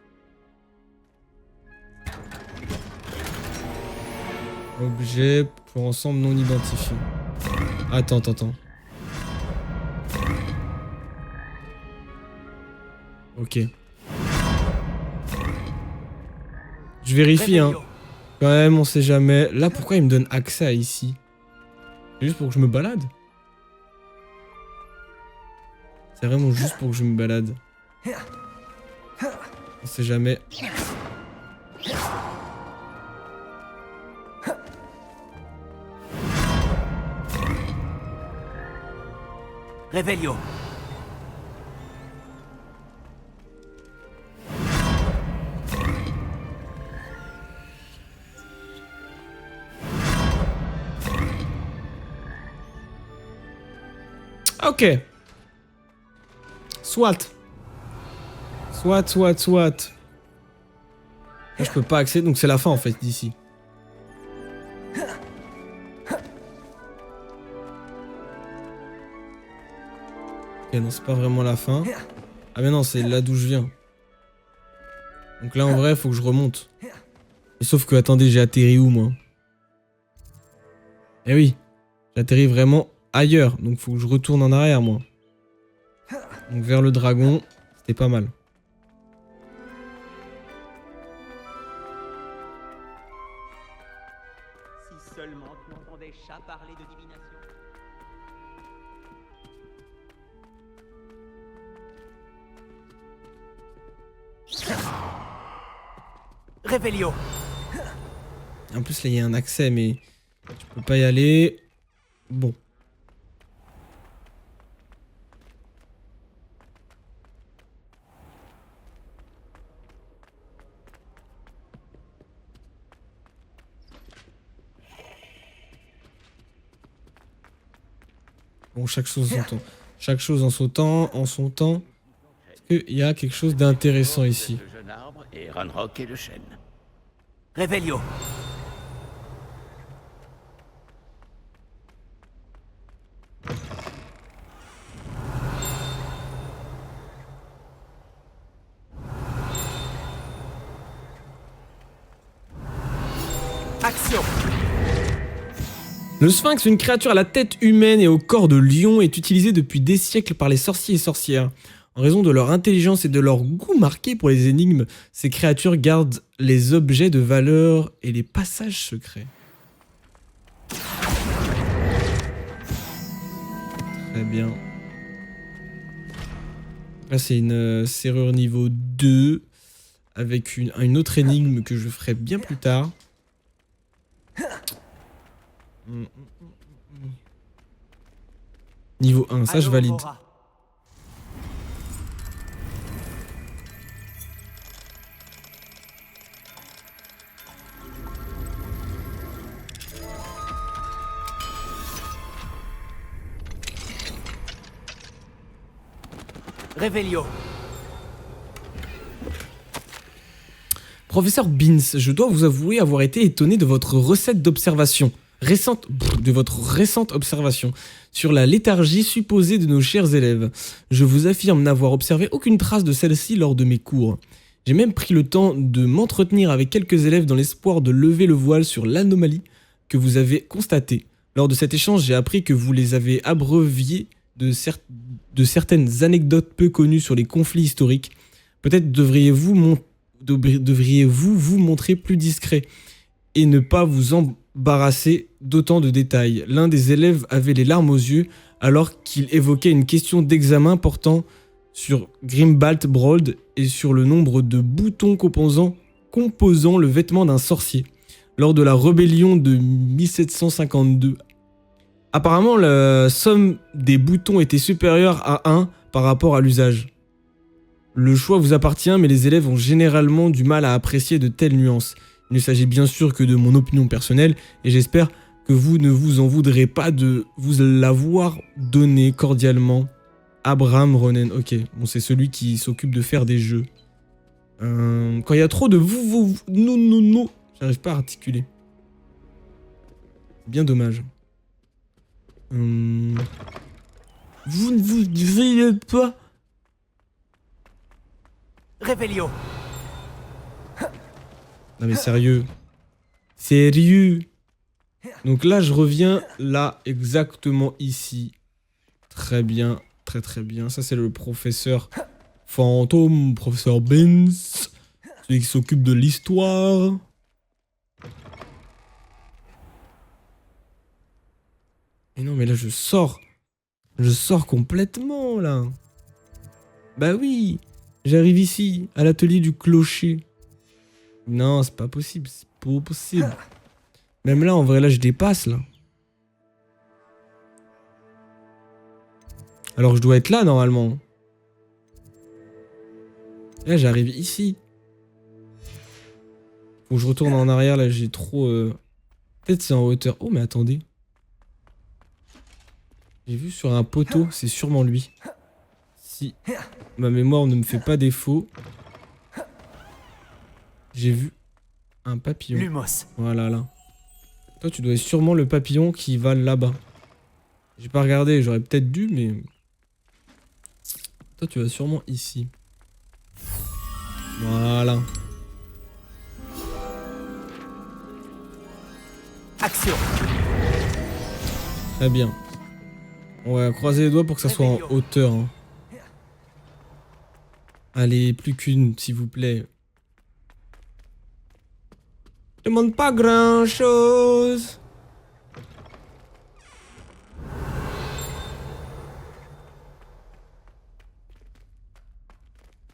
Objet pour ensemble non identifié. Attends. Ok. Je vérifie, hein. Quand même, on sait jamais. Là, pourquoi il me donne accès à ici? C'est juste pour que je me balade? C'est vraiment juste pour que je me balade. On sait jamais. Révélio. Ok. Soit. Là, je peux pas accéder, donc c'est la fin en fait d'ici. Ok, non, c'est pas vraiment la fin. Ah mais non, c'est là d'où je viens. Donc là, en vrai, faut que je remonte. Et sauf que, attendez, j'ai atterri où, moi? Eh oui, j'atterris vraiment ailleurs. Donc faut que je retourne en arrière, moi. Donc vers le dragon, c'était pas mal. Si seulement tu entendais chat parler de divination. Révélio. En plus, là, il y a un accès, mais tu peux pas y aller. Bon. Bon, chaque chose en son temps. Chaque chose en son temps, Est-ce qu'il y a quelque chose d'intéressant ici? Le jeune arbre et Ranrock et le chêne. Revelio. Action. Le sphinx, une créature à la tête humaine et au corps de lion, est utilisée depuis des siècles par les sorciers et sorcières. En raison de leur intelligence et de leur goût marqué pour les énigmes, ces créatures gardent les objets de valeur et les passages secrets. Très bien. Là, c'est une serrure niveau 2 avec une autre énigme que je ferai bien plus tard. Niveau 1, ça je valide. Revelio. Professeur Beans, je dois vous avouer avoir été étonné de votre recette d'observation. De votre récente observation sur la léthargie supposée de nos chers élèves. Je vous affirme n'avoir observé aucune trace de celle-ci lors de mes cours. J'ai même pris le temps de m'entretenir avec quelques élèves dans l'espoir de lever le voile sur l'anomalie que vous avez constatée. Lors de cet échange, j'ai appris que vous les avez abreuviés de certaines anecdotes peu connues sur les conflits historiques. Peut-être devriez-vous vous montrer plus discret et ne pas vous embarrasser d'autant de détails. L'un des élèves avait les larmes aux yeux alors qu'il évoquait une question d'examen portant sur Grimbald Brold et sur le nombre de boutons composant le vêtement d'un sorcier lors de la rébellion de 1752. Apparemment, la somme des boutons était supérieure à 1 par rapport à l'usage. Le choix vous appartient, mais les élèves ont généralement du mal à apprécier de telles nuances. Il ne s'agit bien sûr que de mon opinion personnelle, et j'espère que vous ne vous en voudrez pas de vous l'avoir donné cordialement. Abraham Ronen. Ok, bon, c'est celui qui s'occupe de faire des jeux. Quand il y a trop de non, j'arrive pas à articuler. Bien dommage. Vous ne vous devriez pas. Revelio. Non mais sérieux. Sérieux. Donc là, je reviens là, exactement ici. Très bien, très bien. Ça, c'est le professeur fantôme, professeur Benz. Celui qui s'occupe de l'histoire. Et non, mais là, je sors. Je sors complètement, là. Bah oui. J'arrive ici, à l'atelier du clocher. Non, c'est pas possible. C'est pas possible. Même là, en vrai, là, je dépasse, là. Alors, je dois être là, normalement. Là, j'arrive ici. Faut que je retourne en arrière, là, j'ai trop... Peut-être c'est en hauteur. Oh, mais attendez. J'ai vu sur un poteau, c'est sûrement lui. Si ma mémoire ne me fait pas défaut. J'ai vu un papillon. Lumos. Voilà, là. Toi, tu dois être sûrement le papillon qui va là-bas. J'ai pas regardé, j'aurais peut-être dû, mais... Toi, tu vas sûrement ici. Voilà. Action. Très bien. On va croiser les doigts pour que ça soit en hauteur. Hein. Allez, plus qu'une, s'il vous plaît. Je demande pas grand-chose.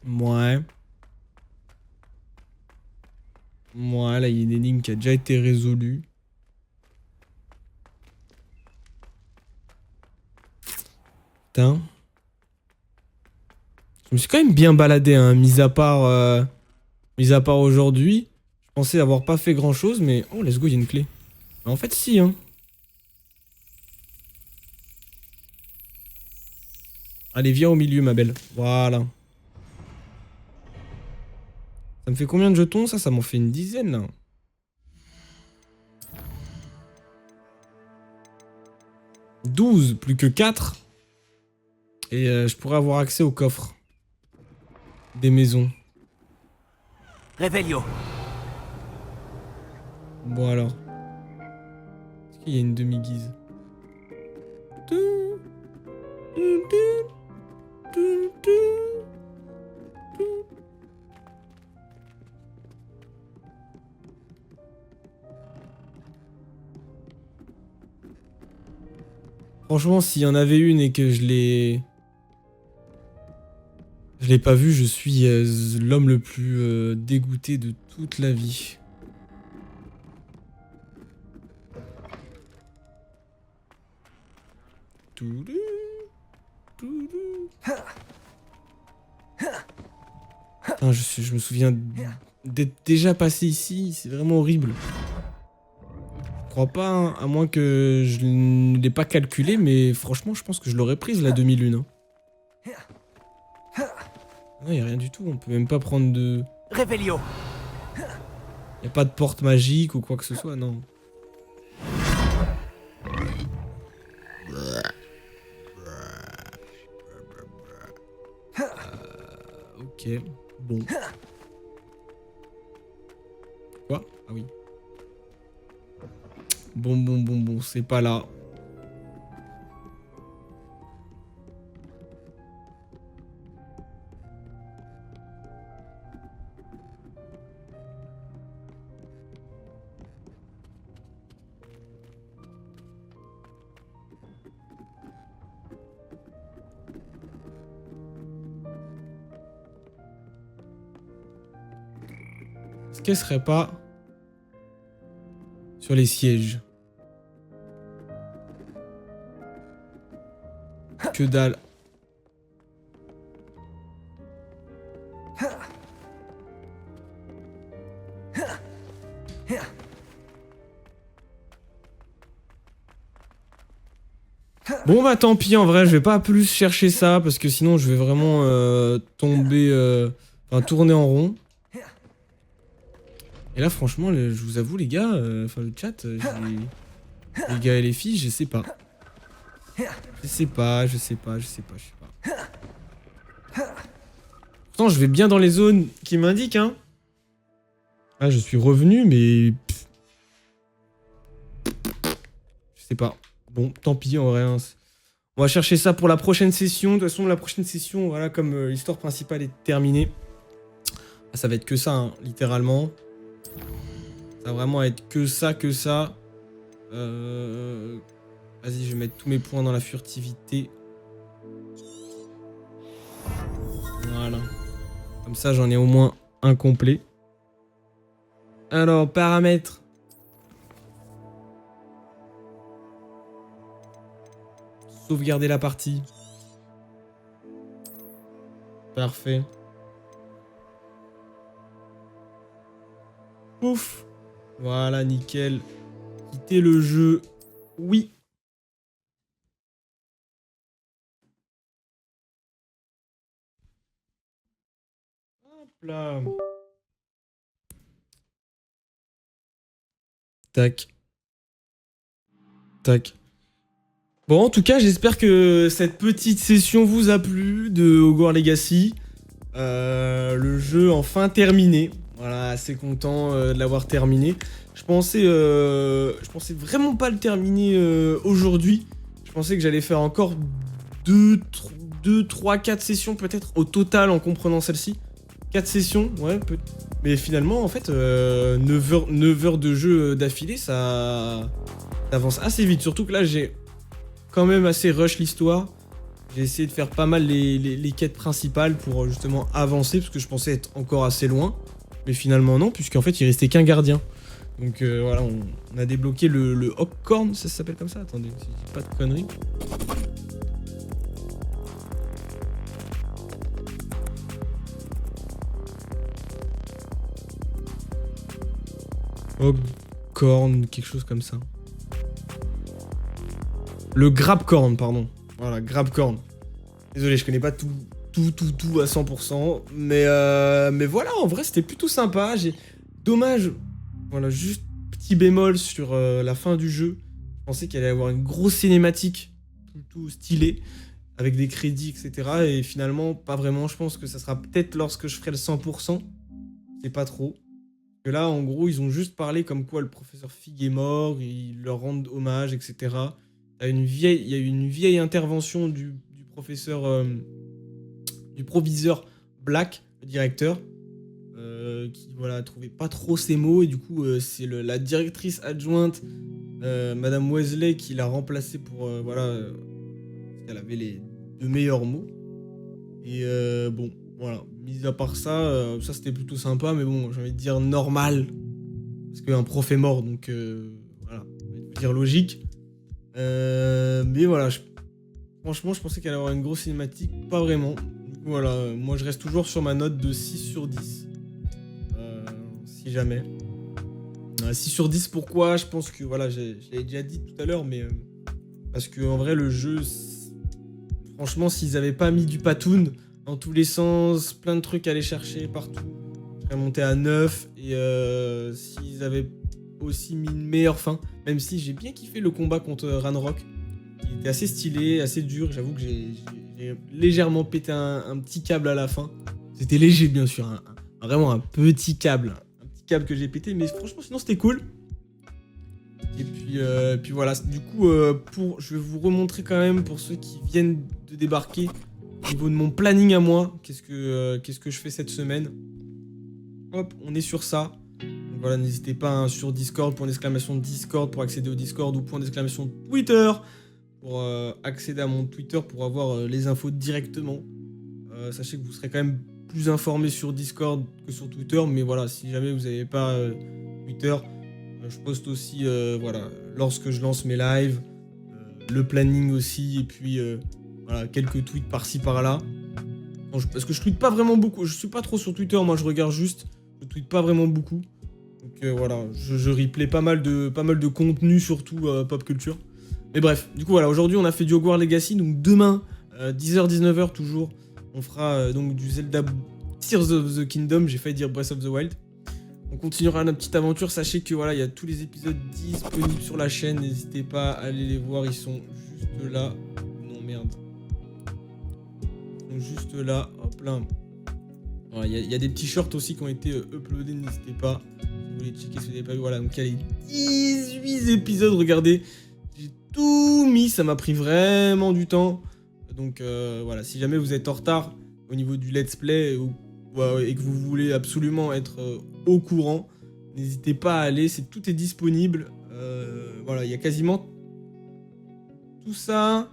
Ouais. Ouais, là, il y a une énigme qui a déjà été résolue. Putain. Je me suis quand même bien baladé, hein, mis à part aujourd'hui. Je pensais avoir pas fait grand chose, mais... Oh, let's go, il y a une clé. Mais en fait, si, hein. Allez, viens au milieu, ma belle. Voilà. Ça me fait combien de jetons, ça? Ça m'en fait une dizaine, là. « 12, plus que 4. Et je pourrais avoir accès au coffre. Des maisons. Réveillon. Bon alors. Est-ce qu'il y a une demi-guise? Franchement, s'il y en avait une et que je l'ai pas vue, je suis l'homme le plus dégoûté de toute la vie. Putain, je me souviens d'être déjà passé ici, c'est vraiment horrible. Je crois pas, hein, à moins que je ne l'ai pas calculé, mais franchement, je pense que je l'aurais prise la demi-lune. Hein. Non, y a rien du tout, on peut même pas prendre de... Réveillon. Y a pas de porte magique ou quoi que ce soit, non. Ok, bon. Quoi? Ah oui. Bon, c'est pas là. Est-ce qu'elle serait pas sur les sièges? Que dalle. Bon bah tant pis, en vrai je vais pas plus chercher ça parce que sinon je vais vraiment tomber, enfin tourner en rond. Et là franchement je vous avoue les gars, enfin le chat, les gars et les filles, je sais pas. Je sais pas. Pourtant je vais bien dans les zones qui m'indiquent hein. Ah je suis revenu mais... Je sais pas. Bon tant pis en vrai hein. On va chercher ça pour la prochaine session. De toute façon la prochaine session, voilà, comme l'histoire principale est terminée. Ça va être que ça hein, littéralement. Ça va vraiment être que ça. Vas-y, je vais mettre tous mes points dans la furtivité. Voilà. Comme ça, j'en ai au moins un complet. Alors, paramètres. Sauvegarder la partie. Parfait. Ouf. Voilà, nickel. Quitter le jeu. Oui. Hop là. Tac. Tac. Bon, en tout cas, j'espère que cette petite session vous a plu de Hogwarts Legacy. Le jeu enfin terminé. Voilà, assez content de l'avoir terminé. Je pensais vraiment pas le terminer aujourd'hui. Je pensais que j'allais faire encore 2, 3, 4 sessions peut-être au total en comprenant celle-ci. 4 sessions, ouais, mais finalement, en fait, 9 heures de jeu d'affilée, ça avance assez vite. Surtout que là, j'ai quand même assez rush l'histoire. J'ai essayé de faire pas mal les quêtes principales pour justement avancer, parce que je pensais être encore assez loin. Mais finalement non, puisqu'en fait il restait qu'un gardien. Donc voilà, on a débloqué le Hawkcorn, ça s'appelle comme ça? Attendez, si je dis pas de conneries. Hawkcorn, quelque chose comme ça. Le Grabcorn, pardon. Voilà, Grabcorn. Désolé, je connais pas tout à 100%. Mais voilà, en vrai, c'était plutôt sympa. Dommage, voilà, juste petit bémol sur la fin du jeu. Je pensais qu'il allait y avoir une grosse cinématique plutôt stylée, avec des crédits, etc. Et finalement, pas vraiment. Je pense que ça sera peut-être lorsque je ferai le 100%. C'est pas trop. Que là, en gros, ils ont juste parlé comme quoi le professeur Fig est mort, ils leur rendent hommage, etc. Il y a eu une vieille intervention du professeur, du proviseur Black, le directeur, qui voilà, trouvait pas trop ses mots, et du coup, c'est la directrice adjointe, Madame Wesley, qui l'a remplacée pour, voilà, elle avait les 2 meilleurs mots. Et bon, voilà, mis à part ça, ça c'était plutôt sympa, mais bon, j'ai envie de dire normal, parce qu'un prof est mort, donc voilà, on va dire logique. Mais voilà, franchement, je pensais qu'elle allait avoir une grosse cinématique, pas vraiment. Du coup, voilà, moi je reste toujours sur ma note de 6 sur 10. Si jamais. 6 sur 10, pourquoi? Je pense que, voilà, je l'avais déjà dit tout à l'heure, mais parce que en vrai, le jeu, franchement, s'ils avaient pas mis du patoon dans tous les sens, plein de trucs à aller chercher partout, je serais monté à 9. Et s'ils avaient aussi mis une meilleure fin, même si j'ai bien kiffé le combat contre Ranrock, il était assez stylé, assez dur. J'avoue que j'ai légèrement pété un petit câble à la fin. C'était léger, bien sûr, vraiment un petit câble que j'ai pété, mais franchement sinon c'était cool. Et puis voilà, du coup je vais vous remontrer quand même, pour ceux qui viennent de débarquer, au niveau de mon planning à moi, qu'est-ce que je fais cette semaine. Hop, on est sur ça. Donc voilà, n'hésitez pas, hein, sur Discord, point d'exclamation Discord pour accéder au Discord, ou point d'exclamation Twitter pour accéder à mon Twitter pour avoir les infos directement. Sachez que vous serez quand même plus informé sur Discord que sur Twitter, mais voilà, si jamais vous n'avez pas Twitter, je poste aussi voilà, lorsque je lance mes lives, le planning aussi, et puis voilà, quelques tweets par-ci par-là. Parce que je tweete pas vraiment beaucoup, je suis pas trop sur Twitter, moi je regarde juste, je tweete pas vraiment beaucoup. Donc voilà, je replay pas mal de contenu, surtout pop culture. Mais bref, du coup voilà, aujourd'hui on a fait du Hogwarts Legacy, donc demain, 10h-19h toujours, on fera donc du Zelda Tears of the Kingdom, j'ai failli dire Breath of the Wild. On continuera notre petite aventure, sachez que voilà, il y a tous les épisodes disponibles sur la chaîne, n'hésitez pas à aller les voir, ils sont juste là. Non merde. Ils sont juste là, hop là. Il y a des petits shorts aussi qui ont été uploadés, n'hésitez pas. Si vous voulez checker si vous n'avez pas vu, voilà, donc il y a les 18 épisodes, regardez. J'ai tout mis, ça m'a pris vraiment du temps. Donc voilà, si jamais vous êtes en retard au niveau du let's play et que vous voulez absolument être au courant, n'hésitez pas à aller, tout est disponible. Voilà, il y a quasiment tout ça.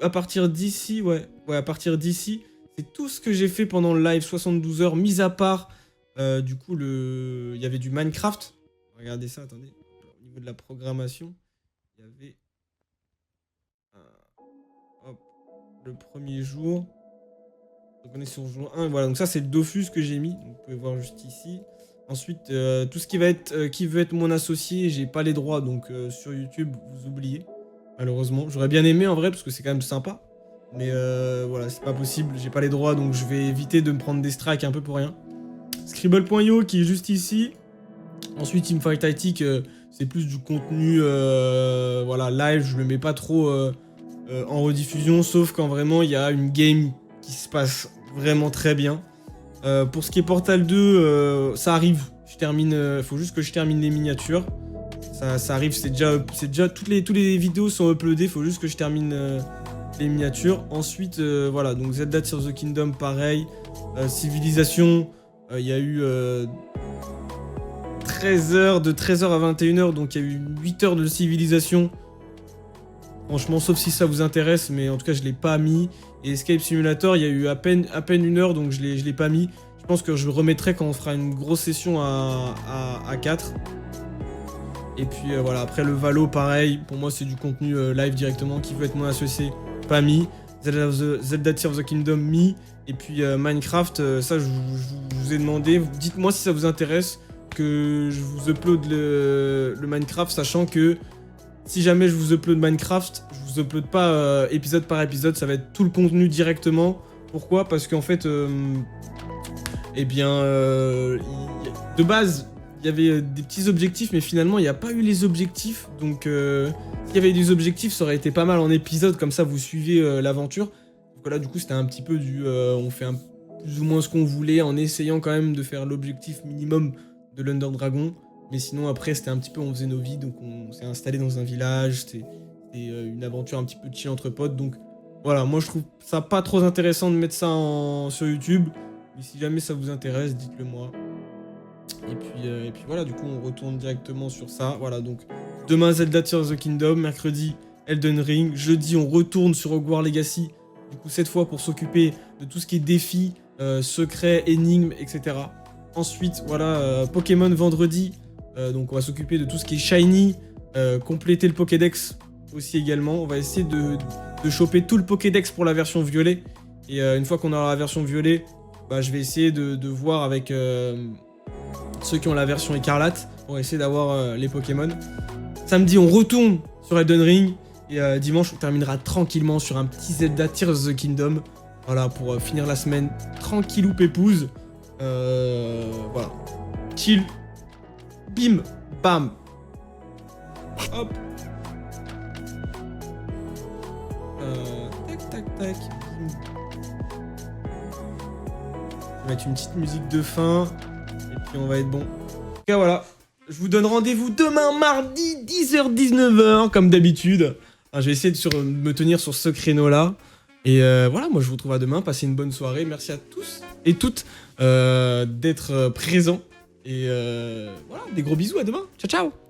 À partir d'ici, ouais, à partir d'ici, c'est tout ce que j'ai fait pendant le live 72 heures, mis à part, du coup, il y avait du Minecraft. Regardez ça, attendez, au niveau de la programmation, il y avait... hop, le premier jour. Donc on est sur jour 1, voilà, donc ça c'est le Dofus que j'ai mis, donc vous pouvez voir juste ici. Ensuite, tout ce qui va être, qui veut être mon associé, j'ai pas les droits, donc sur YouTube, vous oubliez, malheureusement. J'aurais bien aimé en vrai, parce que c'est quand même sympa, mais voilà, c'est pas possible, j'ai pas les droits, donc je vais éviter de me prendre des strikes un peu pour rien. Scribble.io qui est juste ici. Ensuite, Teamfight Tactique, c'est plus du contenu, voilà, live, je le mets pas trop en rediffusion, sauf quand vraiment il y a une game qui se passe vraiment très bien. Pour ce qui est Portal 2, ça arrive. Je termine. Faut juste que je termine les miniatures. Ça arrive. C'est déjà toutes les vidéos sont uploadées. Faut juste que je termine les miniatures. Ensuite, voilà. Donc Zelda Tears of the Kingdom, pareil. Civilisation, il y a eu 13 heures, de 13h à 21h. Donc il y a eu 8 heures de civilisation. Franchement, sauf si ça vous intéresse, mais en tout cas, je l'ai pas mis. Et Escape Simulator, il y a eu à peine 1 heure, donc je l'ai pas mis. Je pense que je le remettrai quand on fera une grosse session à 4. Et puis voilà, après le Valo, pareil. Pour moi, c'est du contenu live directement. Qui veut être mon associé, pas mis. Zelda Tears of the Kingdom, mis. Et puis Minecraft, ça, je vous ai demandé. Dites-moi si ça vous intéresse que je vous upload le Minecraft, sachant que si jamais je vous upload Minecraft, je vous upload pas épisode par épisode, ça va être tout le contenu directement. Pourquoi? Parce qu'en fait, eh bien, de base, il y avait des petits objectifs, mais finalement, il n'y a pas eu les objectifs. Donc, s'il y avait des objectifs, ça aurait été pas mal en épisode, comme ça, vous suivez l'aventure. Donc là, du coup, c'était un petit peu on fait plus ou moins ce qu'on voulait, en essayant quand même de faire l'objectif minimum de l'Under Dragon. Mais sinon, après, c'était un petit peu, on faisait nos vies, donc on s'est installé dans un village, c'était une aventure un petit peu chill entre potes, donc voilà, moi je trouve ça pas trop intéressant de mettre ça sur YouTube, mais si jamais ça vous intéresse, dites-le moi. Et puis voilà, du coup on retourne directement sur ça, voilà, donc demain Zelda Tears of the Kingdom, mercredi Elden Ring, jeudi on retourne sur Hogwarts Legacy, du coup cette fois pour s'occuper de tout ce qui est défis, secrets, énigmes, etc. Ensuite, voilà, Pokémon vendredi, donc on va s'occuper de tout ce qui est shiny, compléter le Pokédex aussi également. On va essayer de choper tout le Pokédex pour la version violet. Et une fois qu'on aura la version violet, bah, je vais essayer de voir avec ceux qui ont la version écarlate pour essayer d'avoir les Pokémon. Samedi, on retourne sur Elden Ring. Et dimanche, on terminera tranquillement sur un petit Zelda Tears of the Kingdom. Voilà, pour finir la semaine tranquillou pépouze. Voilà. Chill. Bim. Bam. Hop. Tac, tac. Je vais mettre une petite musique de fin. Et puis on va être bon. En tout cas, voilà. Je vous donne rendez-vous demain, mardi, 10h-19h, comme d'habitude. Je vais essayer de me tenir sur ce créneau-là. Et voilà, moi je vous retrouve à demain. Passez une bonne soirée. Merci à tous et toutes d'être présents. Et voilà, des gros bisous, à demain. Ciao, ciao.